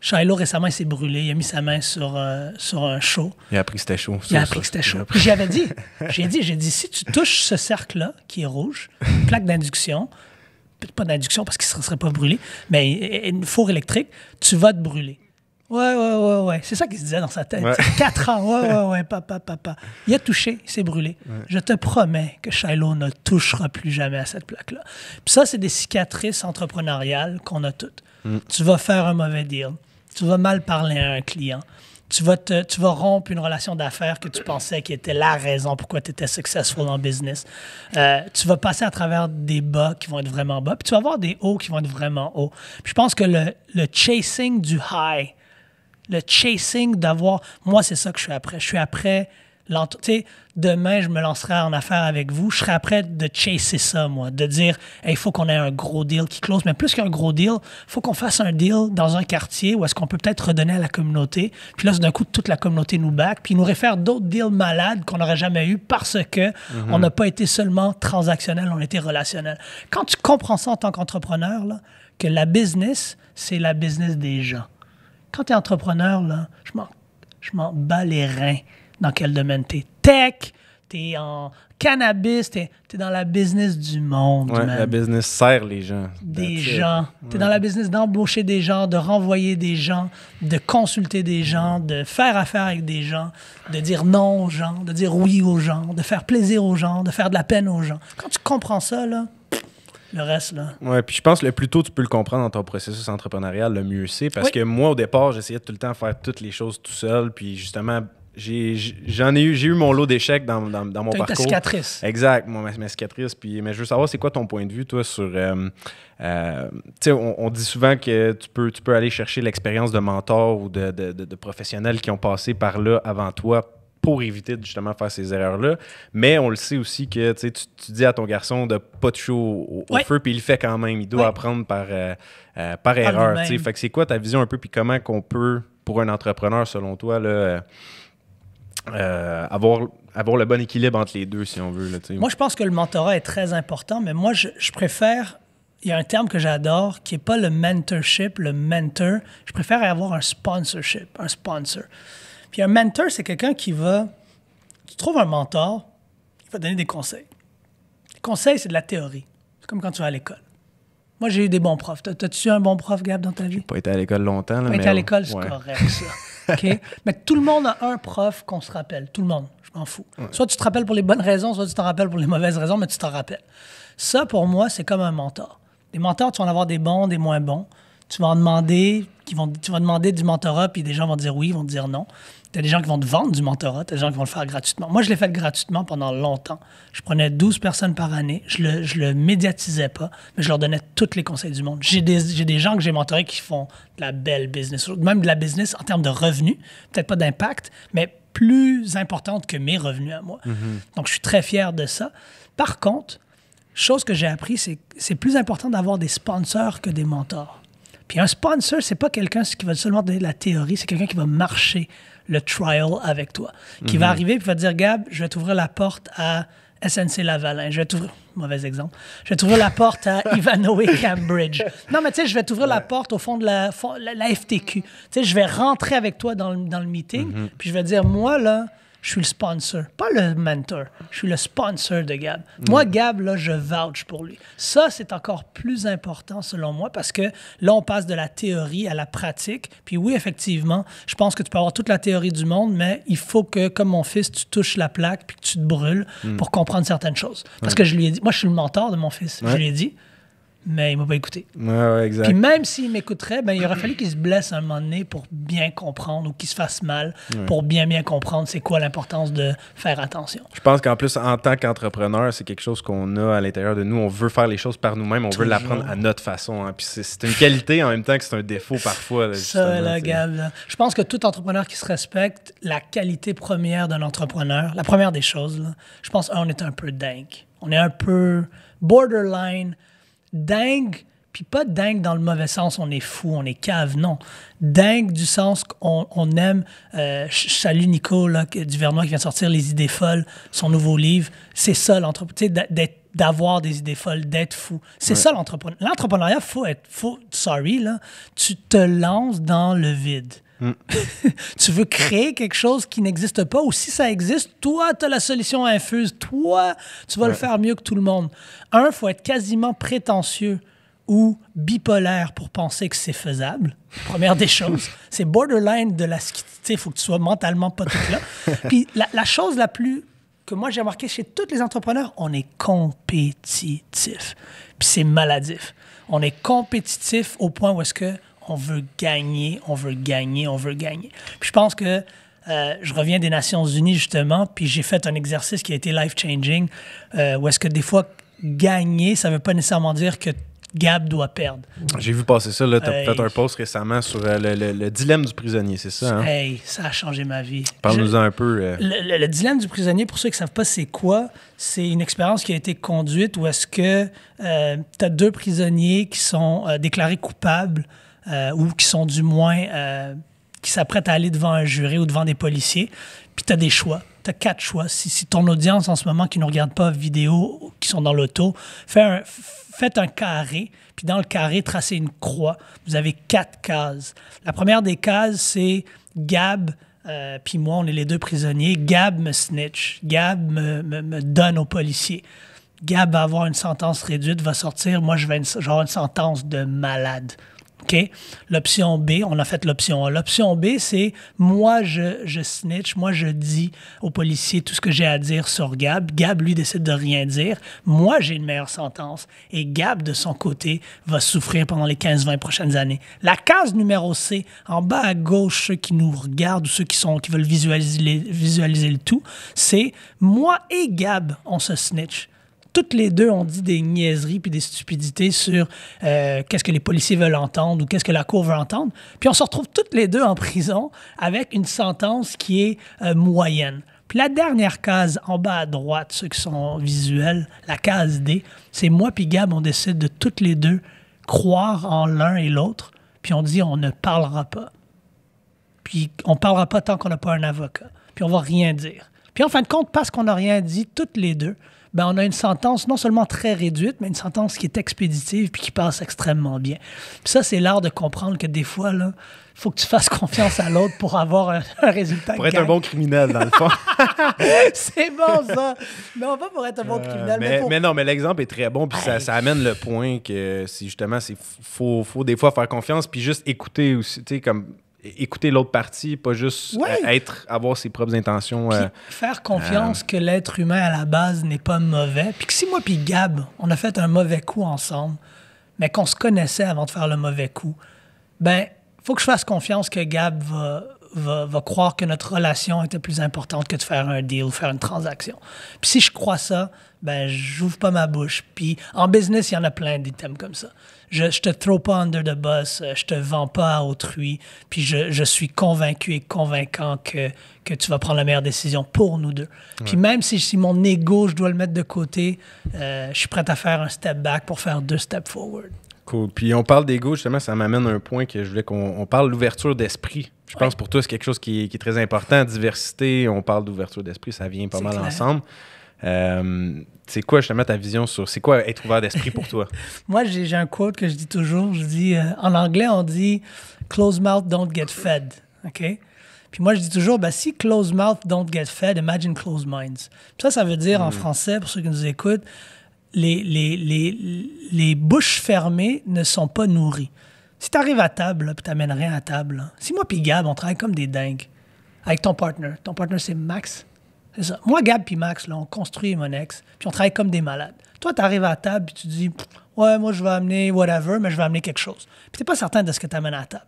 Shiloh, récemment, il s'est brûlé. Il a mis sa main sur un show. Il a appris que c'était chaud. J'ai dit, si tu touches ce cercle-là, qui est rouge, plaque d'induction, pas d'induction parce qu'il ne serait pas brûlé, mais une four électrique, tu vas te brûler. Ouais. C'est ça qu'il se disait dans sa tête. Ouais. 4 ans, ouais, papa. Il a touché, il s'est brûlé. Ouais. Je te promets que Shiloh ne touchera plus jamais à cette plaque-là. Puis ça, c'est des cicatrices entrepreneuriales qu'on a toutes. Tu vas faire un mauvais deal. Tu vas mal parler à un client. Tu vas rompre une relation d'affaires que tu pensais qui était la raison pourquoi tu étais successful en business. Tu vas passer à travers des bas qui vont être vraiment bas, puis tu vas avoir des hauts qui vont être vraiment hauts. Puis je pense que le chasing du high, le chasing d'avoir... Moi, c'est ça que je suis après. Je suis après... Tu sais, demain, je me lancerai en affaires avec vous. Je serai après de chasser ça, moi. De dire, il faut qu'on ait un gros deal qui close. Mais plus qu'un gros deal, il faut qu'on fasse un deal dans un quartier où est-ce qu'on peut peut-être redonner à la communauté. Puis là, d'un coup, toute la communauté nous back. Puis ils nous réfèrent d'autres deals malades qu'on n'aurait jamais eu parce que on n'a pas été seulement transactionnel, on a été relationnel. Quand tu comprends ça en tant qu'entrepreneur, là, que la business, c'est la business des gens. Quand tu es entrepreneur, là, je m'en bats les reins dans quel domaine. Tu es tech, tu es en cannabis, tu es dans la business du monde. Ouais, la business sert les gens. Des gens. Tu es dans la business d'embaucher des gens, de renvoyer des gens, de consulter des gens, de faire affaire avec des gens, de dire non aux gens, de dire oui aux gens, de faire plaisir aux gens, de faire de la peine aux gens. Quand tu comprends ça, là, le reste, là. Oui, puis je pense que le plus tôt tu peux le comprendre dans ton processus entrepreneurial, le mieux c'est. Parce que moi, au départ, j'essayais tout le temps de faire toutes les choses tout seul. Puis justement, j'ai eu mon lot d'échecs dans mon parcours. Ta cicatrice. Exact, ma cicatrice. Mais je veux savoir, c'est quoi ton point de vue, toi, sur... tu sais, on dit souvent que tu peux aller chercher l'expérience de mentors ou de professionnels qui ont passé par là avant toi pour éviter de justement faire ces erreurs-là. Mais on le sait aussi que tu dis à ton garçon de pas toucher au feu, puis il le fait quand même. Il doit apprendre par erreur. Fait que c'est quoi ta vision un peu, puis comment qu'on peut, pour un entrepreneur, selon toi, là, avoir le bon équilibre entre les deux, si on veut. Là, moi, je pense que le mentorat est très important, mais moi, je préfère... Il y a un terme que j'adore qui n'est pas le mentorship, le mentor. Je préfère avoir un sponsorship, un sponsor. Puis un mentor, c'est quelqu'un qui va... Tu trouves un mentor, il va te donner des conseils. Les conseils, c'est de la théorie. C'est comme quand tu vas à l'école. Moi, j'ai eu des bons profs. T'as-tu eu un bon prof, Gab, dans ta vie? J'ai pas été à l'école longtemps. Là, pas été à l'école, c'est correct, ça. Okay? Mais tout le monde a un prof qu'on se rappelle. Tout le monde. Je m'en fous. Ouais. Soit tu te rappelles pour les bonnes raisons, soit tu t'en rappelles pour les mauvaises raisons, mais tu t'en rappelles. Ça, pour moi, c'est comme un mentor. Les mentors, tu vas en avoir des bons, des moins bons. Tu vas en demander, tu vas demander du mentorat, puis des gens vont te dire oui, ils vont te dire non. Tu as des gens qui vont te vendre du mentorat, tu as des gens qui vont le faire gratuitement. Moi, je l'ai fait gratuitement pendant longtemps. Je prenais 12 personnes par année. Je le médiatisais pas, mais je leur donnais tous les conseils du monde. J'ai des gens que j'ai mentorés qui font de la belle business, même de la business en termes de revenus, peut-être pas d'impact, mais plus importante que mes revenus à moi. Donc, je suis très fier de ça. Par contre, chose que j'ai appris, c'est plus important d'avoir des sponsors que des mentors. Puis un sponsor, c'est pas quelqu'un qui va seulement donner de la théorie, c'est quelqu'un qui va marcher le trial avec toi, qui va arriver et va dire, Gab, je vais t'ouvrir la porte à SNC-Lavalin, je vais t'ouvrir, mauvais exemple, je vais t'ouvrir la porte à Ivanhoe Cambridge. Non, mais tu sais, je vais t'ouvrir la porte au fond de la FTQ. Tu sais, je vais rentrer avec toi dans le meeting, puis je vais dire, moi, là, je suis le sponsor, pas le mentor. Je suis le sponsor de Gab. Moi, Gab, là, je vouch pour lui. Ça, c'est encore plus important selon moi parce que là, on passe de la théorie à la pratique. Puis oui, effectivement, je pense que tu peux avoir toute la théorie du monde, mais il faut que, comme mon fils, tu touches la plaque puis que tu te brûles pour comprendre certaines choses. Parce que je lui ai dit, moi, je suis le mentor de mon fils. Je lui ai dit, mais il m'a pas écouté. Ouais, exact. Puis même s'il m'écouterait, ben, il aurait fallu qu'il se blesse un moment donné pour bien comprendre ou qu'il se fasse mal pour bien comprendre c'est quoi l'importance de faire attention. Je pense qu'en plus, en tant qu'entrepreneur, c'est quelque chose qu'on a à l'intérieur de nous. On veut faire les choses par nous-mêmes. On veut l'apprendre à notre façon. Hein. Puis c'est une qualité en même temps que c'est un défaut parfois. Là, ça, là, Gab, là. Je pense que tout entrepreneur qui se respecte, la qualité première d'un entrepreneur, la première des choses, là, je pense on est un peu dingue. On est un peu borderline dingue, puis pas dingue dans le mauvais sens, on est fou, on est cave, non. Dingue du sens qu'on aime. Je salue Nico là, du Vernois qui vient de sortir Les idées folles, son nouveau livre. C'est ça l'entrepreneuriat, d'avoir des idées folles, d'être fou. C'est ça l'entrepreneuriat. L'entrepreneuriat, sorry, là, tu te lances dans le vide. Tu veux créer quelque chose qui n'existe pas, ou si ça existe, toi, tu as la solution infuse. Toi, tu vas le faire mieux que tout le monde. Il faut être quasiment prétentieux ou bipolaire pour penser que c'est faisable. Première des choses. C'est borderline de la... Tu sais, il faut que tu sois mentalement pas tout là. Puis la chose la plus... que moi, j'ai remarqué chez tous les entrepreneurs, on est compétitif. Puis c'est maladif. On est compétitif au point où est-ce que on veut gagner, on veut gagner, on veut gagner. Puis je pense que je reviens des Nations Unies, justement, puis j'ai fait un exercice qui a été life-changing, où est-ce que des fois, gagner, ça ne veut pas nécessairement dire que Gab doit perdre. J'ai vu passer ça, tu as fait un post récemment sur le dilemme du prisonnier, c'est ça? Hein? Hey, ça a changé ma vie. Parle-nous-en un peu. Le dilemme du prisonnier, pour ceux qui ne savent pas c'est quoi, c'est une expérience qui a été conduite où est-ce que tu as deux prisonniers qui sont déclarés coupables ou qui sont du moins qui s'apprêtent à aller devant un jury ou devant des policiers. Puis tu as des choix. Tu as 4 choix. Si ton audience en ce moment qui ne nous regarde pas vidéo, qui sont dans l'auto, faites un carré, puis dans le carré, tracez une croix. Vous avez 4 cases. La première des cases, c'est Gab, puis moi, on est les deux prisonniers. Gab me snitch. Gab me donne aux policiers. Gab va avoir une sentence réduite, va sortir. Moi, je vais avoir une sentence de malade. OK? L'option B, on a fait l'option A. L'option B, c'est moi, je snitch, moi, je dis aux policiers tout ce que j'ai à dire sur Gab. Gab, lui, décide de rien dire. Moi, j'ai une meilleure sentence. Et Gab, de son côté, va souffrir pendant les 15-20 prochaines années. La case numéro C, en bas à gauche, ceux qui nous regardent ou ceux qui veulent visualiser le tout, c'est moi et Gab, on se snitch. Toutes les deux ont dit des niaiseries puis des stupidités sur qu'est-ce que les policiers veulent entendre ou qu'est-ce que la cour veut entendre. Puis on se retrouve toutes les deux en prison avec une sentence qui est moyenne. Puis la dernière case en bas à droite, ceux qui sont visuels, la case D, c'est moi puis Gab, on décide de toutes les deux croire en l'un et l'autre, puis on dit on ne parlera pas. Puis on ne parlera pas tant qu'on n'a pas un avocat. Puis on va rien dire. Puis en fin de compte, parce qu'on n'a rien dit toutes les deux, ben on a une sentence non seulement très réduite, mais une sentence qui est expéditive puis qui passe extrêmement bien. Puis ça, c'est l'art de comprendre que des fois, il faut que tu fasses confiance à l'autre pour avoir un résultat. Pour être un bon criminel, dans le fond. C'est bon, ça! Non, pas pour être un bon criminel. Mais non, mais l'exemple est très bon, puis ça amène le point que justement, faut des fois faire confiance, puis juste écouter aussi, tu sais, comme... écouter l'autre partie, pas juste avoir ses propres intentions. Faire confiance que l'être humain, à la base, n'est pas mauvais. Puis que si moi puis Gab, on a fait un mauvais coup ensemble, mais qu'on se connaissait avant de faire le mauvais coup, ben, faut que je fasse confiance que Gab va croire que notre relation était plus importante que de faire un deal, faire une transaction. Puis si je crois ça, ben j'ouvre pas ma bouche. Puis en business, il y en a plein d'items comme ça. Je te throw pas under the bus, je te vends pas à autrui, puis je suis convaincu et convaincant que tu vas prendre la meilleure décision pour nous deux. Ouais. Puis même si mon ego, je dois le mettre de côté, je suis prêt à faire un step back pour faire 2 steps forward. Cool. Puis on parle d'ego, justement, ça m'amène à un point que je voulais qu'on parle de l'ouverture d'esprit. Je pense pour toi, c'est quelque chose qui est très important. Diversité, on parle d'ouverture d'esprit, ça vient pas mal ensemble. C'est quoi justement ta vision sur... C'est quoi être ouvert d'esprit pour toi? Moi, j'ai un quote que je dis toujours. Je dis, en anglais, on dit « Closed mouth don't get fed ». OK? Puis moi, je dis toujours, si closed mouth don't get fed, imagine closed minds. Puis ça veut dire en français, pour ceux qui nous écoutent, les bouches fermées ne sont pas nourries. Si tu arrives à table, puis tu n'amènes rien à table, là, si moi puis Gab, on travaille comme des dingues avec ton partner c'est Max. C'est ça. Moi, Gab puis Max, là, on construit Monex, puis on travaille comme des malades. Toi, tu arrives à table, puis tu dis, ouais, moi, je vais amener whatever, mais je vais amener quelque chose. Puis tu n'es pas certain de ce que tu amènes à table.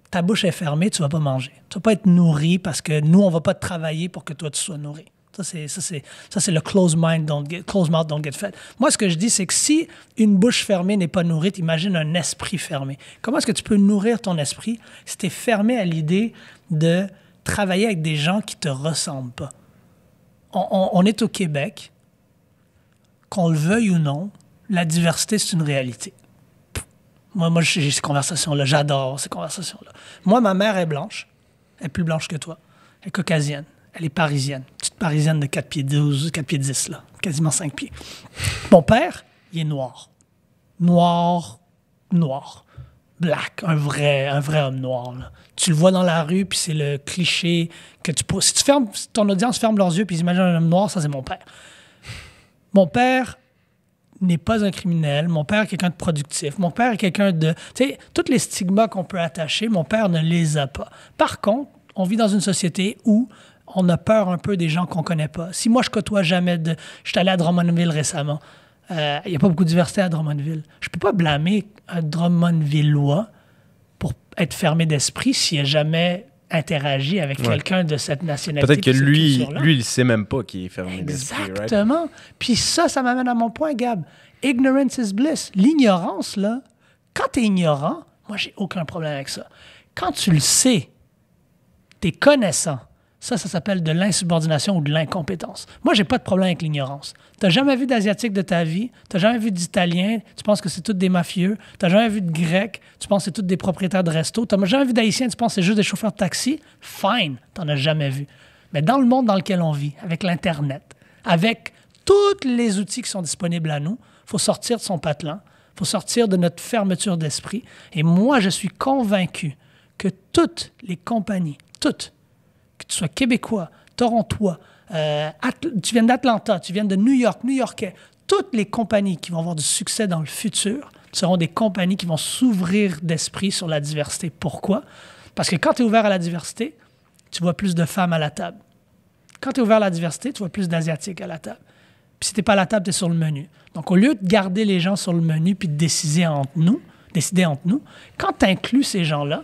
Ta bouche est fermée, tu ne vas pas manger. Tu ne vas pas être nourri parce que nous, on ne va pas travailler pour que toi, tu sois nourri. Ça, c'est le closed mouth don't get fed. Moi, ce que je dis, c'est que si une bouche fermée n'est pas nourrie, imagine un esprit fermé. Comment est-ce que tu peux nourrir ton esprit si tu es fermé à l'idée de travailler avec des gens qui ne te ressemblent pas? On est au Québec, qu'on le veuille ou non, la diversité, c'est une réalité. Moi j'ai ces conversations-là, j'adore ces conversations-là. Moi, ma mère est blanche, elle est plus blanche que toi, elle est caucasienne. Elle est parisienne. Petite parisienne de 4 pieds 12, 4 pieds 10, là. Quasiment 5 pieds. Mon père, il est noir. Noir. Black. Un vrai homme noir, là. Tu le vois dans la rue, puis c'est le cliché que tu peux... Si ton audience ferme leurs yeux, puis ils imaginent un homme noir, ça, c'est mon père. Mon père n'est pas un criminel. Mon père est quelqu'un de productif. Mon père est quelqu'un de... Tu sais, tous les stigmas qu'on peut attacher, mon père ne les a pas. Par contre, on vit dans une société où on a peur un peu des gens qu'on ne connaît pas. Si moi, je côtoie jamais de... Je suis allé à Drummondville récemment. Il n'y a pas beaucoup de diversité à Drummondville. Je ne peux pas blâmer un Drummondvillois pour être fermé d'esprit s'il n'a jamais interagi avec quelqu'un de cette nationalité. Peut-être que lui, il ne sait même pas qu'il est fermé d'esprit. Exactement. Right? Puis ça m'amène à mon point, Gab. Ignorance is bliss. L'ignorance, là, quand tu es ignorant, moi, j'ai aucun problème avec ça. Quand tu le sais, tu es connaissant, ça s'appelle de l'insubordination ou de l'incompétence. Moi, j'ai pas de problème avec l'ignorance. Tu n'as jamais vu d'Asiatique de ta vie, tu n'as jamais vu d'Italien, tu penses que c'est tous des mafieux, tu n'as jamais vu de Grecs, tu penses que c'est tous des propriétaires de resto, tu n'as jamais vu d'Haïtiens, tu penses que c'est juste des chauffeurs de taxi. Fine, tu n'en as jamais vu. Mais dans le monde dans lequel on vit, avec l'Internet, avec tous les outils qui sont disponibles à nous, il faut sortir de son patelin, il faut sortir de notre fermeture d'esprit. Et moi, je suis convaincu que toutes les compagnies, toutes, que tu sois québécois, torontois, tu viens d'Atlanta, tu viens de New York, new-yorkais, toutes les compagnies qui vont avoir du succès dans le futur seront des compagnies qui vont s'ouvrir d'esprit sur la diversité. Pourquoi? Parce que quand tu es ouvert à la diversité, tu vois plus de femmes à la table. Quand tu es ouvert à la diversité, tu vois plus d'Asiatiques à la table. Puis si tu n'es pas à la table, tu es sur le menu. Donc, au lieu de garder les gens sur le menu puis de décider entre nous, quand tu inclus ces gens-là,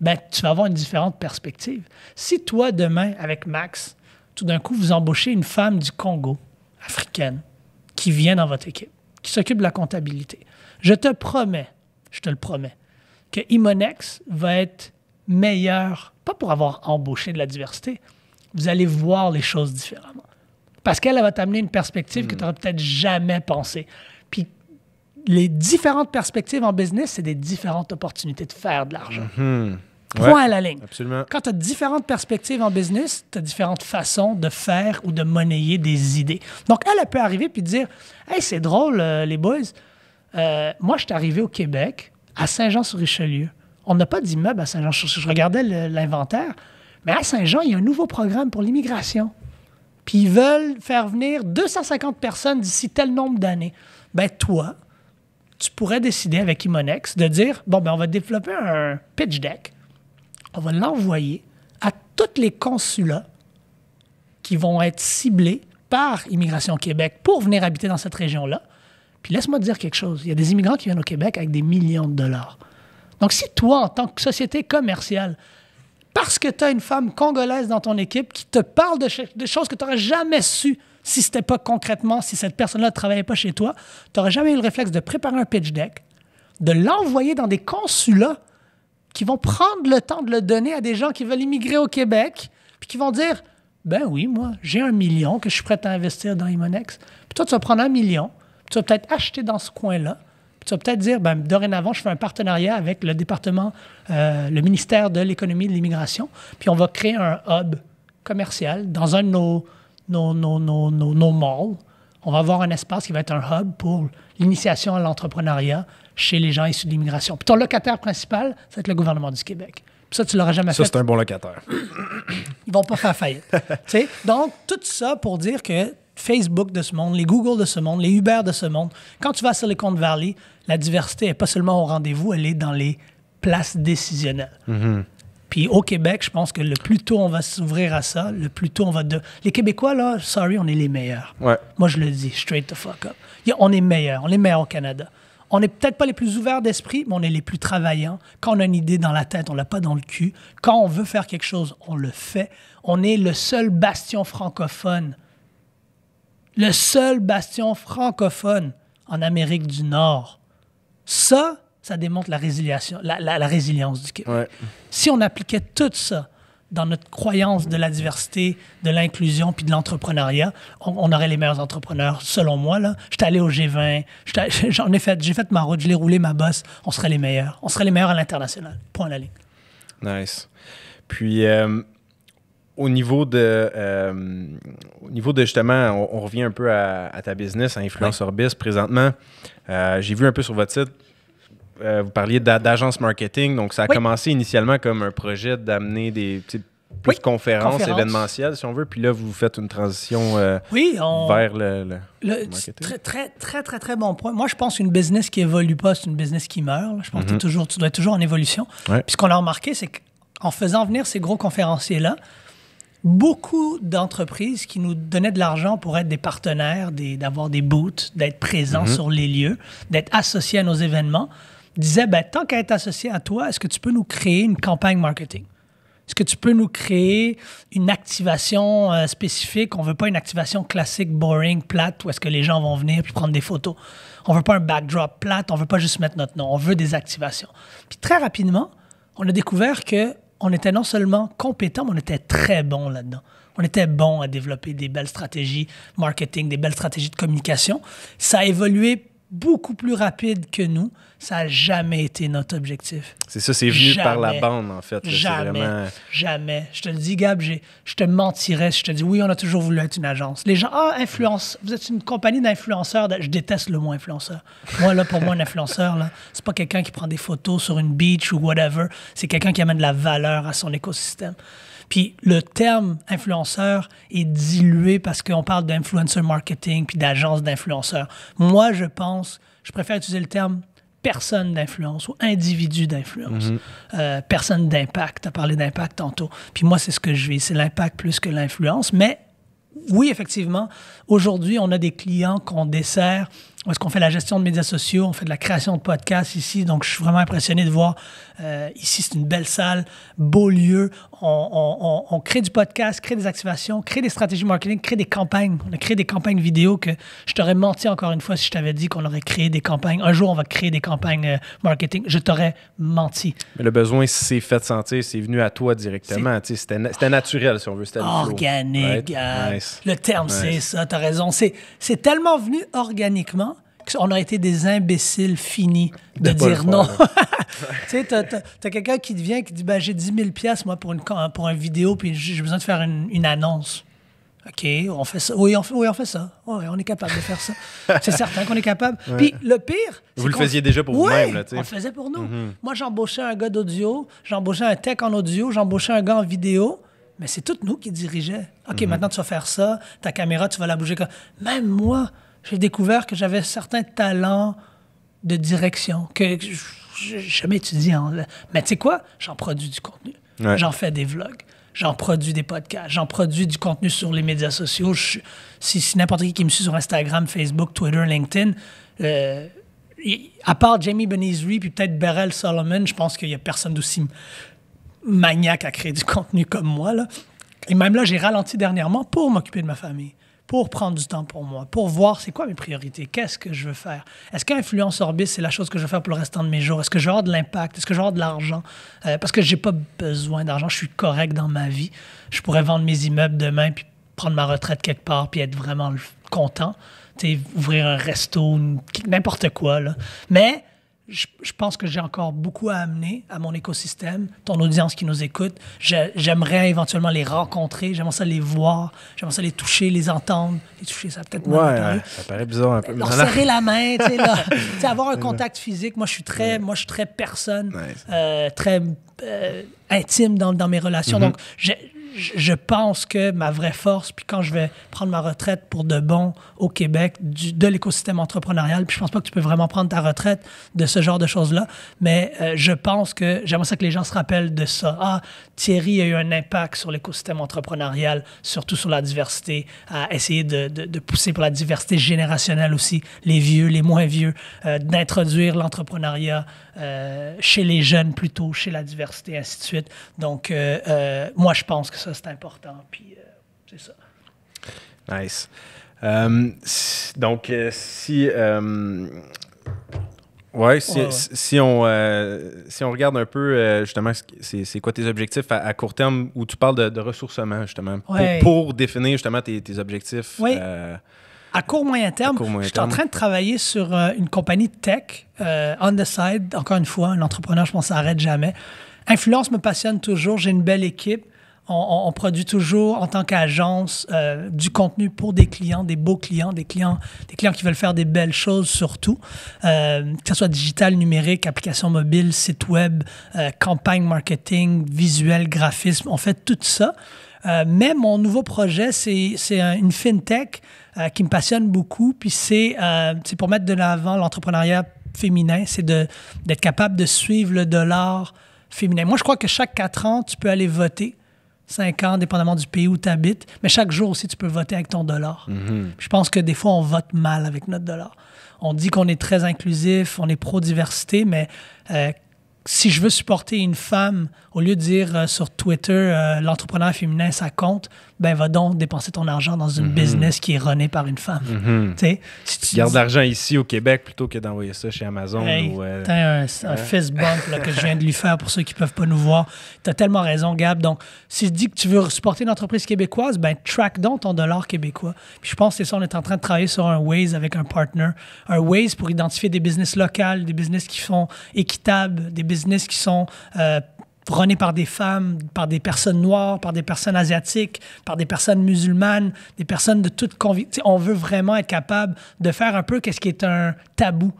ben, tu vas avoir une différente perspective. Si toi, demain, avec Max, tout d'un coup, vous embauchez une femme du Congo, africaine, qui vient dans votre équipe, qui s'occupe de la comptabilité, je te le promets, que Imonex va être meilleur, pas pour avoir embauché de la diversité, vous allez voir les choses différemment. Parce qu'elle va t'amener une perspective que tu n'aurais peut-être jamais pensé. Puis les différentes perspectives en business, c'est des différentes opportunités de faire de l'argent. Point à la ligne. Absolument. Quand tu as différentes perspectives en business, tu as différentes façons de faire ou de monnayer des idées. Donc, elle peut arriver et dire « Hey, c'est drôle, les boys. Moi, je suis arrivé au Québec, à Saint-Jean-sur-Richelieu. On n'a pas d'immeuble à Saint-Jean-sur-Richelieu. Je regardais l'inventaire. Mais à Saint-Jean, il y a un nouveau programme pour l'immigration. Puis ils veulent faire venir 250 personnes d'ici tel nombre d'années. Ben toi, tu pourrais décider avec Imonex de dire, bon, ben on va développer un pitch deck. On va l'envoyer à tous les consulats qui vont être ciblés par Immigration Québec pour venir habiter dans cette région-là. Puis laisse-moi te dire quelque chose. Il y a des immigrants qui viennent au Québec avec des millions de dollars. Donc, si toi, en tant que société commerciale, parce que tu as une femme congolaise dans ton équipe qui te parle de choses que tu n'aurais jamais su si c'était pas concrètement, si cette personne-là ne travaillait pas chez toi. Tu n'aurais jamais eu le réflexe de préparer un pitch deck, de l'envoyer dans des consulats qui vont prendre le temps de le donner à des gens qui veulent immigrer au Québec, puis qui vont dire, ben oui, moi, j'ai 1 million que je suis prêt à investir dans Imonex. Puis toi, tu vas prendre 1 million, puis tu vas peut-être acheter dans ce coin-là, puis tu vas peut-être dire, ben dorénavant, je fais un partenariat avec le département, le ministère de l'Économie et de l'Immigration, puis on va créer un hub commercial dans un de nos malls. On va avoir un espace qui va être un hub pour l'initiation à l'entrepreneuriat chez les gens issus de l'immigration. Puis ton locataire principal, ça va être le gouvernement du Québec. Puis ça, tu l'auras jamais fait. Ça, c'est un bon locataire. Ils vont pas faire faillite. Donc, tout ça pour dire que Facebook de ce monde, les Google de ce monde, les Uber de ce monde, quand tu vas à Silicon Valley, la diversité n'est pas seulement au rendez-vous, elle est dans les places décisionnelles. Mm-hmm. Puis au Québec, je pense que le plus tôt on va s'ouvrir à ça, le plus tôt on va... Les Québécois, là, sorry, on est les meilleurs. Ouais. Moi, je le dis, straight the fuck up. On est meilleurs au Canada. On n'est peut-être pas les plus ouverts d'esprit, mais on est les plus travaillants. Quand on a une idée dans la tête, on ne l'a pas dans le cul. Quand on veut faire quelque chose, on le fait. On est le seul bastion francophone. Le seul bastion francophone en Amérique du Nord. Ça démontre la résilience du Québec. Ouais. Si on appliquait tout ça dans notre croyance de la diversité, de l'inclusion puis de l'entrepreneuriat, on aurait les meilleurs entrepreneurs, selon moi. J'étais allé au G20, j'ai fait ma route, je l'ai roulé ma bosse, on serait les meilleurs. On serait les meilleurs à l'international. Point à la ligne. Nice. Puis, au niveau de justement, on revient un peu à ta business, à Influence Orbis. Présentement, j'ai vu un peu sur votre site, vous parliez d'agence marketing, donc ça a commencé initialement comme un projet d'amener des plus conférences événementielles, si on veut, puis là, vous faites une transition vers le marketing. Très bon point. Moi, je pense qu'une business qui évolue pas, c'est une business qui meurt. Là. Je pense que tu dois être toujours en évolution. Ouais. Puis ce qu'on a remarqué, c'est qu'en faisant venir ces gros conférenciers-là, beaucoup d'entreprises qui nous donnaient de l'argent pour être des partenaires, d'avoir des booths, d'être présents sur les lieux, d'être associés à nos événements, disaient, tant qu'à être associé à toi, est-ce que tu peux nous créer une campagne marketing? Est-ce que tu peux nous créer une activation spécifique? On ne veut pas une activation classique, boring, plate, où est-ce que les gens vont venir puis prendre des photos. On ne veut pas un backdrop plate, on ne veut pas juste mettre notre nom, on veut des activations. Puis très rapidement, on a découvert qu'on était non seulement compétents, mais on était très bons là-dedans. On était bons à développer des belles stratégies marketing, des belles stratégies de communication. Ça a évolué beaucoup plus rapide que nous. Ça n'a jamais été notre objectif. C'est ça, c'est venu par la bande, en fait. Là, Jamais. Je te le dis, Gab, je te mentirais si je te dis, oui, on a toujours voulu être une agence. Les gens, influence, vous êtes une compagnie d'influenceurs. Je déteste le mot influenceur. Moi, là, pour moi, un influenceur, là, c'est pas quelqu'un qui prend des photos sur une beach ou whatever. C'est quelqu'un qui amène de la valeur à son écosystème. Puis le terme influenceur est dilué parce qu'on parle d'influencer marketing puis d'agence d'influenceurs. Moi, je préfère utiliser le terme personne d'influence ou individu d'influence. Personne d'impact. Tu as parlé d'impact tantôt. Puis moi, c'est ce que je vis. C'est l'impact plus que l'influence. Mais oui, effectivement, aujourd'hui, on a des clients qu'on dessert. Est-ce qu'on fait la gestion de médias sociaux? On fait de la création de podcasts ici. Donc, je suis vraiment impressionné de voir. Ici, c'est une belle salle, beau lieu. On crée du podcast, crée des activations, crée des stratégies marketing, crée des campagnes. On a créé des campagnes vidéo que je t'aurais menti encore une fois si je t'avais dit qu'on aurait créé des campagnes. Un jour, on va créer des campagnes marketing. Je t'aurais menti. Mais le besoin s'est fait sentir, c'est venu à toi directement. C'était naturel, si on veut. C'était organique. Right? Nice. Le terme, c'est ça. Tu as raison. C'est tellement venu organiquement qu'on a été des imbéciles finis de dire non. Tu sais, t'as quelqu'un qui dit, j'ai 10 000 $, moi, pour une vidéo, puis j'ai besoin de faire une annonce. OK, on fait ça. Oui, on fait ça. Oui, on est capable de faire ça. C'est certain qu'on est capable. Ouais. Puis le pire, vous le faisiez déjà pour vous-même. On le faisait pour nous. Moi, j'embauchais un gars d'audio, j'embauchais un tech en audio, j'embauchais un gars en vidéo, mais c'est tout nous qui dirigeaient. OK, maintenant, tu vas faire ça, ta caméra, tu vas la bouger. Même moi, j'ai découvert que j'avais certains talents de direction que je n'ai jamais étudié. Mais tu sais quoi? J'en produis du contenu. Ouais. J'en fais des vlogs. J'en produis des podcasts. J'en produis du contenu sur les médias sociaux. Si n'importe qui me suit sur Instagram, Facebook, Twitter, LinkedIn, à part Jamie Benizri puis peut-être Beryl Solomon, je pense qu'il n'y a personne d'aussi maniaque à créer du contenu comme moi, là. Et même là, j'ai ralenti dernièrement pour m'occuper de ma famille, pour prendre du temps pour moi, pour voir c'est quoi mes priorités, qu'est-ce que je veux faire. Est-ce qu'Influence Orbis, c'est la chose que je veux faire pour le restant de mes jours? Est-ce que je vais avoir de l'impact? Est-ce que je vais avoir de l'argent? Parce que j'ai pas besoin d'argent, je suis correct dans ma vie. Je pourrais vendre mes immeubles demain, puis prendre ma retraite quelque part, puis être vraiment content. Tu sais, ouvrir un resto, n'importe quoi, là. Mais je pense que j'ai encore beaucoup à amener à mon écosystème, ton audience qui nous écoute. J'aimerais éventuellement les rencontrer, j'aimerais ça les voir, j'aimerais ça les toucher, les entendre. Les toucher, ça peut-être ouais, ça paraît bizarre un peu. Leur serrer la main, tu sais, là. Tu sais, avoir un contact physique. Moi, je suis très personne, très intime dans mes relations. Donc, je pense que ma vraie force, puis quand je vais prendre ma retraite pour de bon au Québec, de l'écosystème entrepreneurial, puis je pense pas que tu peux vraiment prendre ta retraite de ce genre de choses-là, mais je pense que j'aimerais ça que les gens se rappellent de ça. Ah, Thierry a eu un impact sur l'écosystème entrepreneurial, surtout sur la diversité, à essayer de pousser pour la diversité générationnelle aussi, les vieux, les moins vieux, d'introduire l'entrepreneuriat chez les jeunes plutôt, chez la diversité, ainsi de suite. Donc, moi, je pense que ça, c'est important. Puis, c'est ça. Nice. Donc, si on regarde un peu, justement, c'est quoi tes objectifs à court terme, où tu parles de ressourcement, justement, pour définir, justement, tes objectifs. Oui. À court moyen terme, je suis en train de travailler sur une compagnie de tech, on the side, encore une fois, un entrepreneur, je pense, ça n'arrête jamais. Influence me passionne toujours, j'ai une belle équipe. On produit toujours en tant qu'agence du contenu pour des clients, des beaux clients, des clients qui veulent faire des belles choses surtout, que ce soit digital, numérique, application mobile, site web, campagne marketing, visuel, graphisme, on fait tout ça. Mais mon nouveau projet, c'est une fintech qui me passionne beaucoup, puis c'est pour mettre de l'avant l'entrepreneuriat féminin, c'est d'être capable de suivre le dollar féminin. Moi, je crois que chaque 4 ans, tu peux aller voter. 5 ans, dépendamment du pays où tu habites. Mais chaque jour aussi, tu peux voter avec ton dollar. Je pense que des fois, on vote mal avec notre dollar. On dit qu'on est très inclusif, on est pro-diversité, mais si je veux supporter une femme, au lieu de dire sur Twitter l'entrepreneur féminin, ça compte, ben va donc dépenser ton argent dans une business qui est runnée par une femme. Si tu gardes l'argent ici au Québec plutôt que d'envoyer ça chez Amazon. T'as un fist bump là, que je viens de lui faire pour ceux qui ne peuvent pas nous voir. T'as tellement raison, Gab. Donc, si je dis que tu veux supporter une entreprise québécoise, ben track donc ton dollar québécois. Puis je pense que c'est ça, on est en train de travailler sur un Waze avec un partner. Un Waze pour identifier des business locales, des business qui sont équitables, des business qui sont runnés par des femmes, par des personnes noires, par des personnes asiatiques, par des personnes musulmanes, des personnes de toute conviction. On veut vraiment être capable de faire un peu ce qui est un tabou.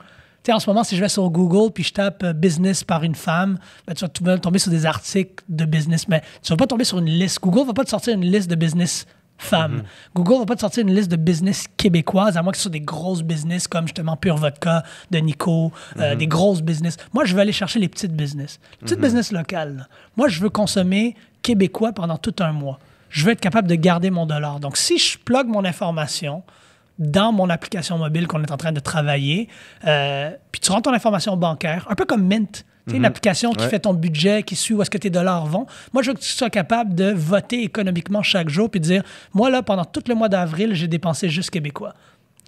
En ce moment, si je vais sur Google puis je tape business par une femme, ben, tu vas tomber sur des articles de business, mais tu ne vas pas tomber sur une liste. Google ne va pas te sortir une liste de business femmes. Google ne va pas te sortir une liste de business québécoises, à moins que ce soit des grosses business comme justement Pure Vodka de Nico, des grosses business. Moi, je veux aller chercher les petites business. Les petites business locales. Là. Moi, je veux consommer québécois pendant tout un mois. Je veux être capable de garder mon dollar. Donc, si je plug mon information dans mon application mobile qu'on est en train de travailler, puis tu rentres ton information bancaire, un peu comme Mint. Tu sais, une application qui fait ton budget, qui suit où est-ce que tes dollars vont. Moi, je veux que tu sois capable de voter économiquement chaque jour puis de dire, moi, là, pendant tout le mois d'avril, j'ai dépensé juste québécois.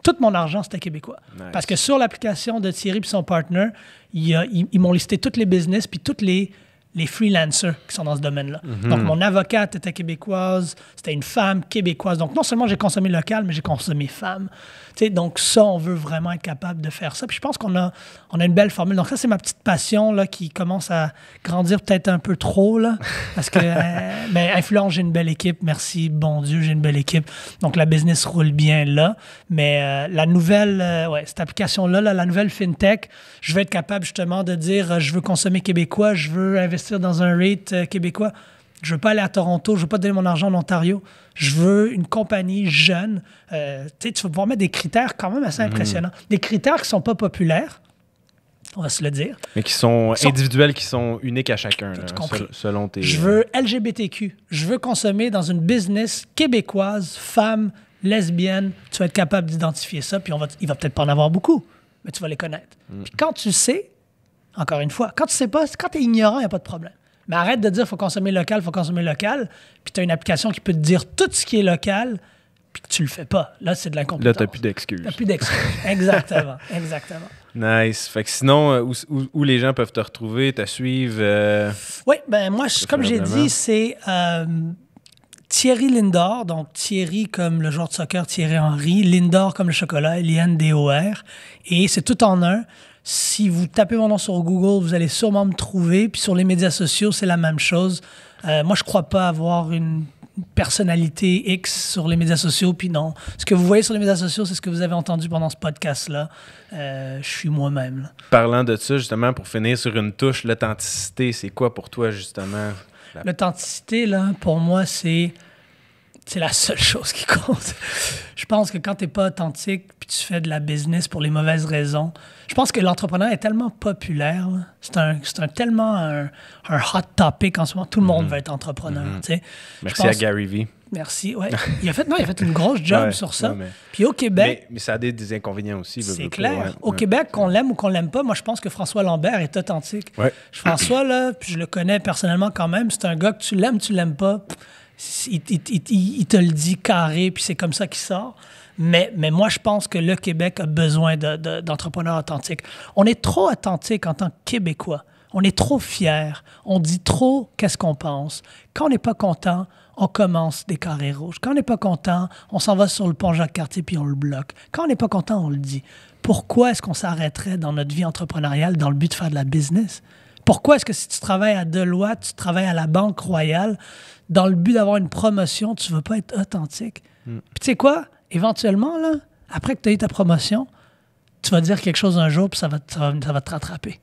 Tout mon argent, c'était québécois. Nice. Parce que sur l'application de Thierry et son partner, ils m'ont listé toutes les business puis toutes les freelancers qui sont dans ce domaine-là. Donc, mon avocate était québécoise, c'était une femme québécoise. Donc, non seulement j'ai consommé local, mais j'ai consommé femme. Tu sais, donc, ça, on veut vraiment être capable de faire ça. Puis je pense qu'on a une belle formule. Donc, ça, c'est ma petite passion là, qui commence à grandir peut-être un peu trop. Là, parce que, Influence, j'ai une belle équipe. Merci, bon Dieu, j'ai une belle équipe. Donc, la business roule bien là. Mais la nouvelle, cette application-là, la nouvelle FinTech, je veux être capable justement de dire, je veux consommer québécois, je veux investir dans un rate québécois. Je ne veux pas aller à Toronto, je ne veux pas donner mon argent en Ontario. Je veux une compagnie jeune. Tu vas pouvoir mettre des critères quand même assez impressionnants. Des critères qui ne sont pas populaires, on va se le dire. Mais qui sont individuels, qui sont uniques à chacun, là, selon tes... Je veux LGBTQ. Je veux consommer dans une business québécoise, femme, lesbienne. Tu vas être capable d'identifier ça, puis il va peut-être pas en avoir beaucoup, mais tu vas les connaître. Puis quand tu sais, encore une fois, quand tu sais pas, quand tu es ignorant, il n'y a pas de problème. Mais arrête de dire faut consommer local, puis tu as une application qui peut te dire tout ce qui est local, puis que tu le fais pas. Là, c'est de l'incompétence. Là, tu n'as plus d'excuses. Tu n'as plus d'excuses. Exactement. Exactement. Nice. Fait que sinon, où les gens peuvent te retrouver, te suivre? Oui, ben moi, comme j'ai dit, c'est Thierry Lindor. Donc, Thierry comme le joueur de soccer Thierry Henry, Lindor comme le chocolat, Lindor. Et c'est tout en un. Si vous tapez mon nom sur Google, vous allez sûrement me trouver. Puis sur les médias sociaux, c'est la même chose. Moi, je crois pas avoir une personnalité X sur les médias sociaux, puis non. Ce que vous voyez sur les médias sociaux, c'est ce que vous avez entendu pendant ce podcast-là. Je suis moi-même. Là. Parlant de ça, justement, pour finir sur une touche, l'authenticité, c'est quoi pour toi, justement? L'authenticité, là, pour moi, c'est la seule chose qui compte. Je pense que quand tu n'es pas authentique puis tu fais de la business pour les mauvaises raisons, je pense que l'entrepreneur est tellement populaire. Là. C'est tellement un hot topic en ce moment. Tout le monde veut être entrepreneur. Merci à Gary Vee. Merci. Ouais. Il a fait une grosse job sur ça. Puis au Québec... Mais ça a des inconvénients aussi. C'est clair. Au Québec, qu'on l'aime ou qu'on l'aime pas, moi, je pense que François Lambert est authentique. Ouais. François, là, puis je le connais personnellement quand même, c'est un gars que tu l'aimes pas, il te le dit carré, puis c'est comme ça qu'il sort. Mais moi, je pense que le Québec a besoin d'entrepreneurs authentiques. On est trop authentique en tant que Québécois. On est trop fiers. On dit trop qu'est-ce qu'on pense. Quand on n'est pas content, on commence des carrés rouges. Quand on n'est pas content, on s'en va sur le pont Jacques-Cartier puis on le bloque. Quand on n'est pas content, on le dit. Pourquoi est-ce qu'on s'arrêterait dans notre vie entrepreneuriale dans le but de faire de la business? Pourquoi est-ce que si tu travailles à Deloitte, tu travailles à la Banque Royale, dans le but d'avoir une promotion, tu ne veux pas être authentique? Puis tu sais quoi? Éventuellement, là, après que tu as eu ta promotion, tu vas dire quelque chose un jour puis ça va te rattraper.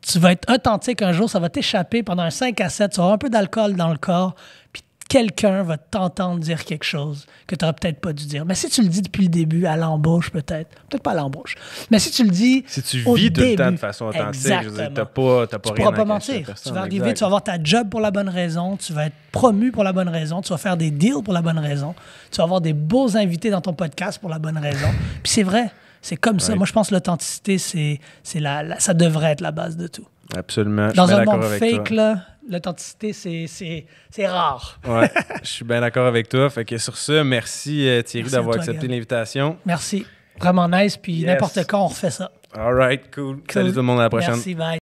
Tu vas être authentique un jour, ça va t'échapper pendant un 5 à 7, tu vas avoir un peu d'alcool dans le corps, puis quelqu'un va t'entendre dire quelque chose que tu n'aurais peut-être pas dû dire. Mais si tu le dis depuis le début, à l'embauche peut-être pas à l'embauche, mais si tu le dis si tu vis tout le temps de façon authentique, tu n'as pas tu pourras pas mentir. Tu vas arriver, tu vas avoir ta job pour la bonne raison, tu vas être promu pour la bonne raison, tu vas faire des deals pour la bonne raison, tu vas avoir des beaux invités dans ton podcast pour la bonne raison. Puis c'est vrai. C'est comme ça. Moi, je pense que l'authenticité, ça devrait être la base de tout. Absolument. Dans un monde fake, là, l'authenticité, c'est rare. Ouais, je suis bien d'accord avec toi. Fait que sur ça, merci Thierry d'avoir accepté l'invitation. Merci. Vraiment nice. Puis n'importe quand, on refait ça. All right, cool. Salut tout le monde, à la prochaine. Merci, bye.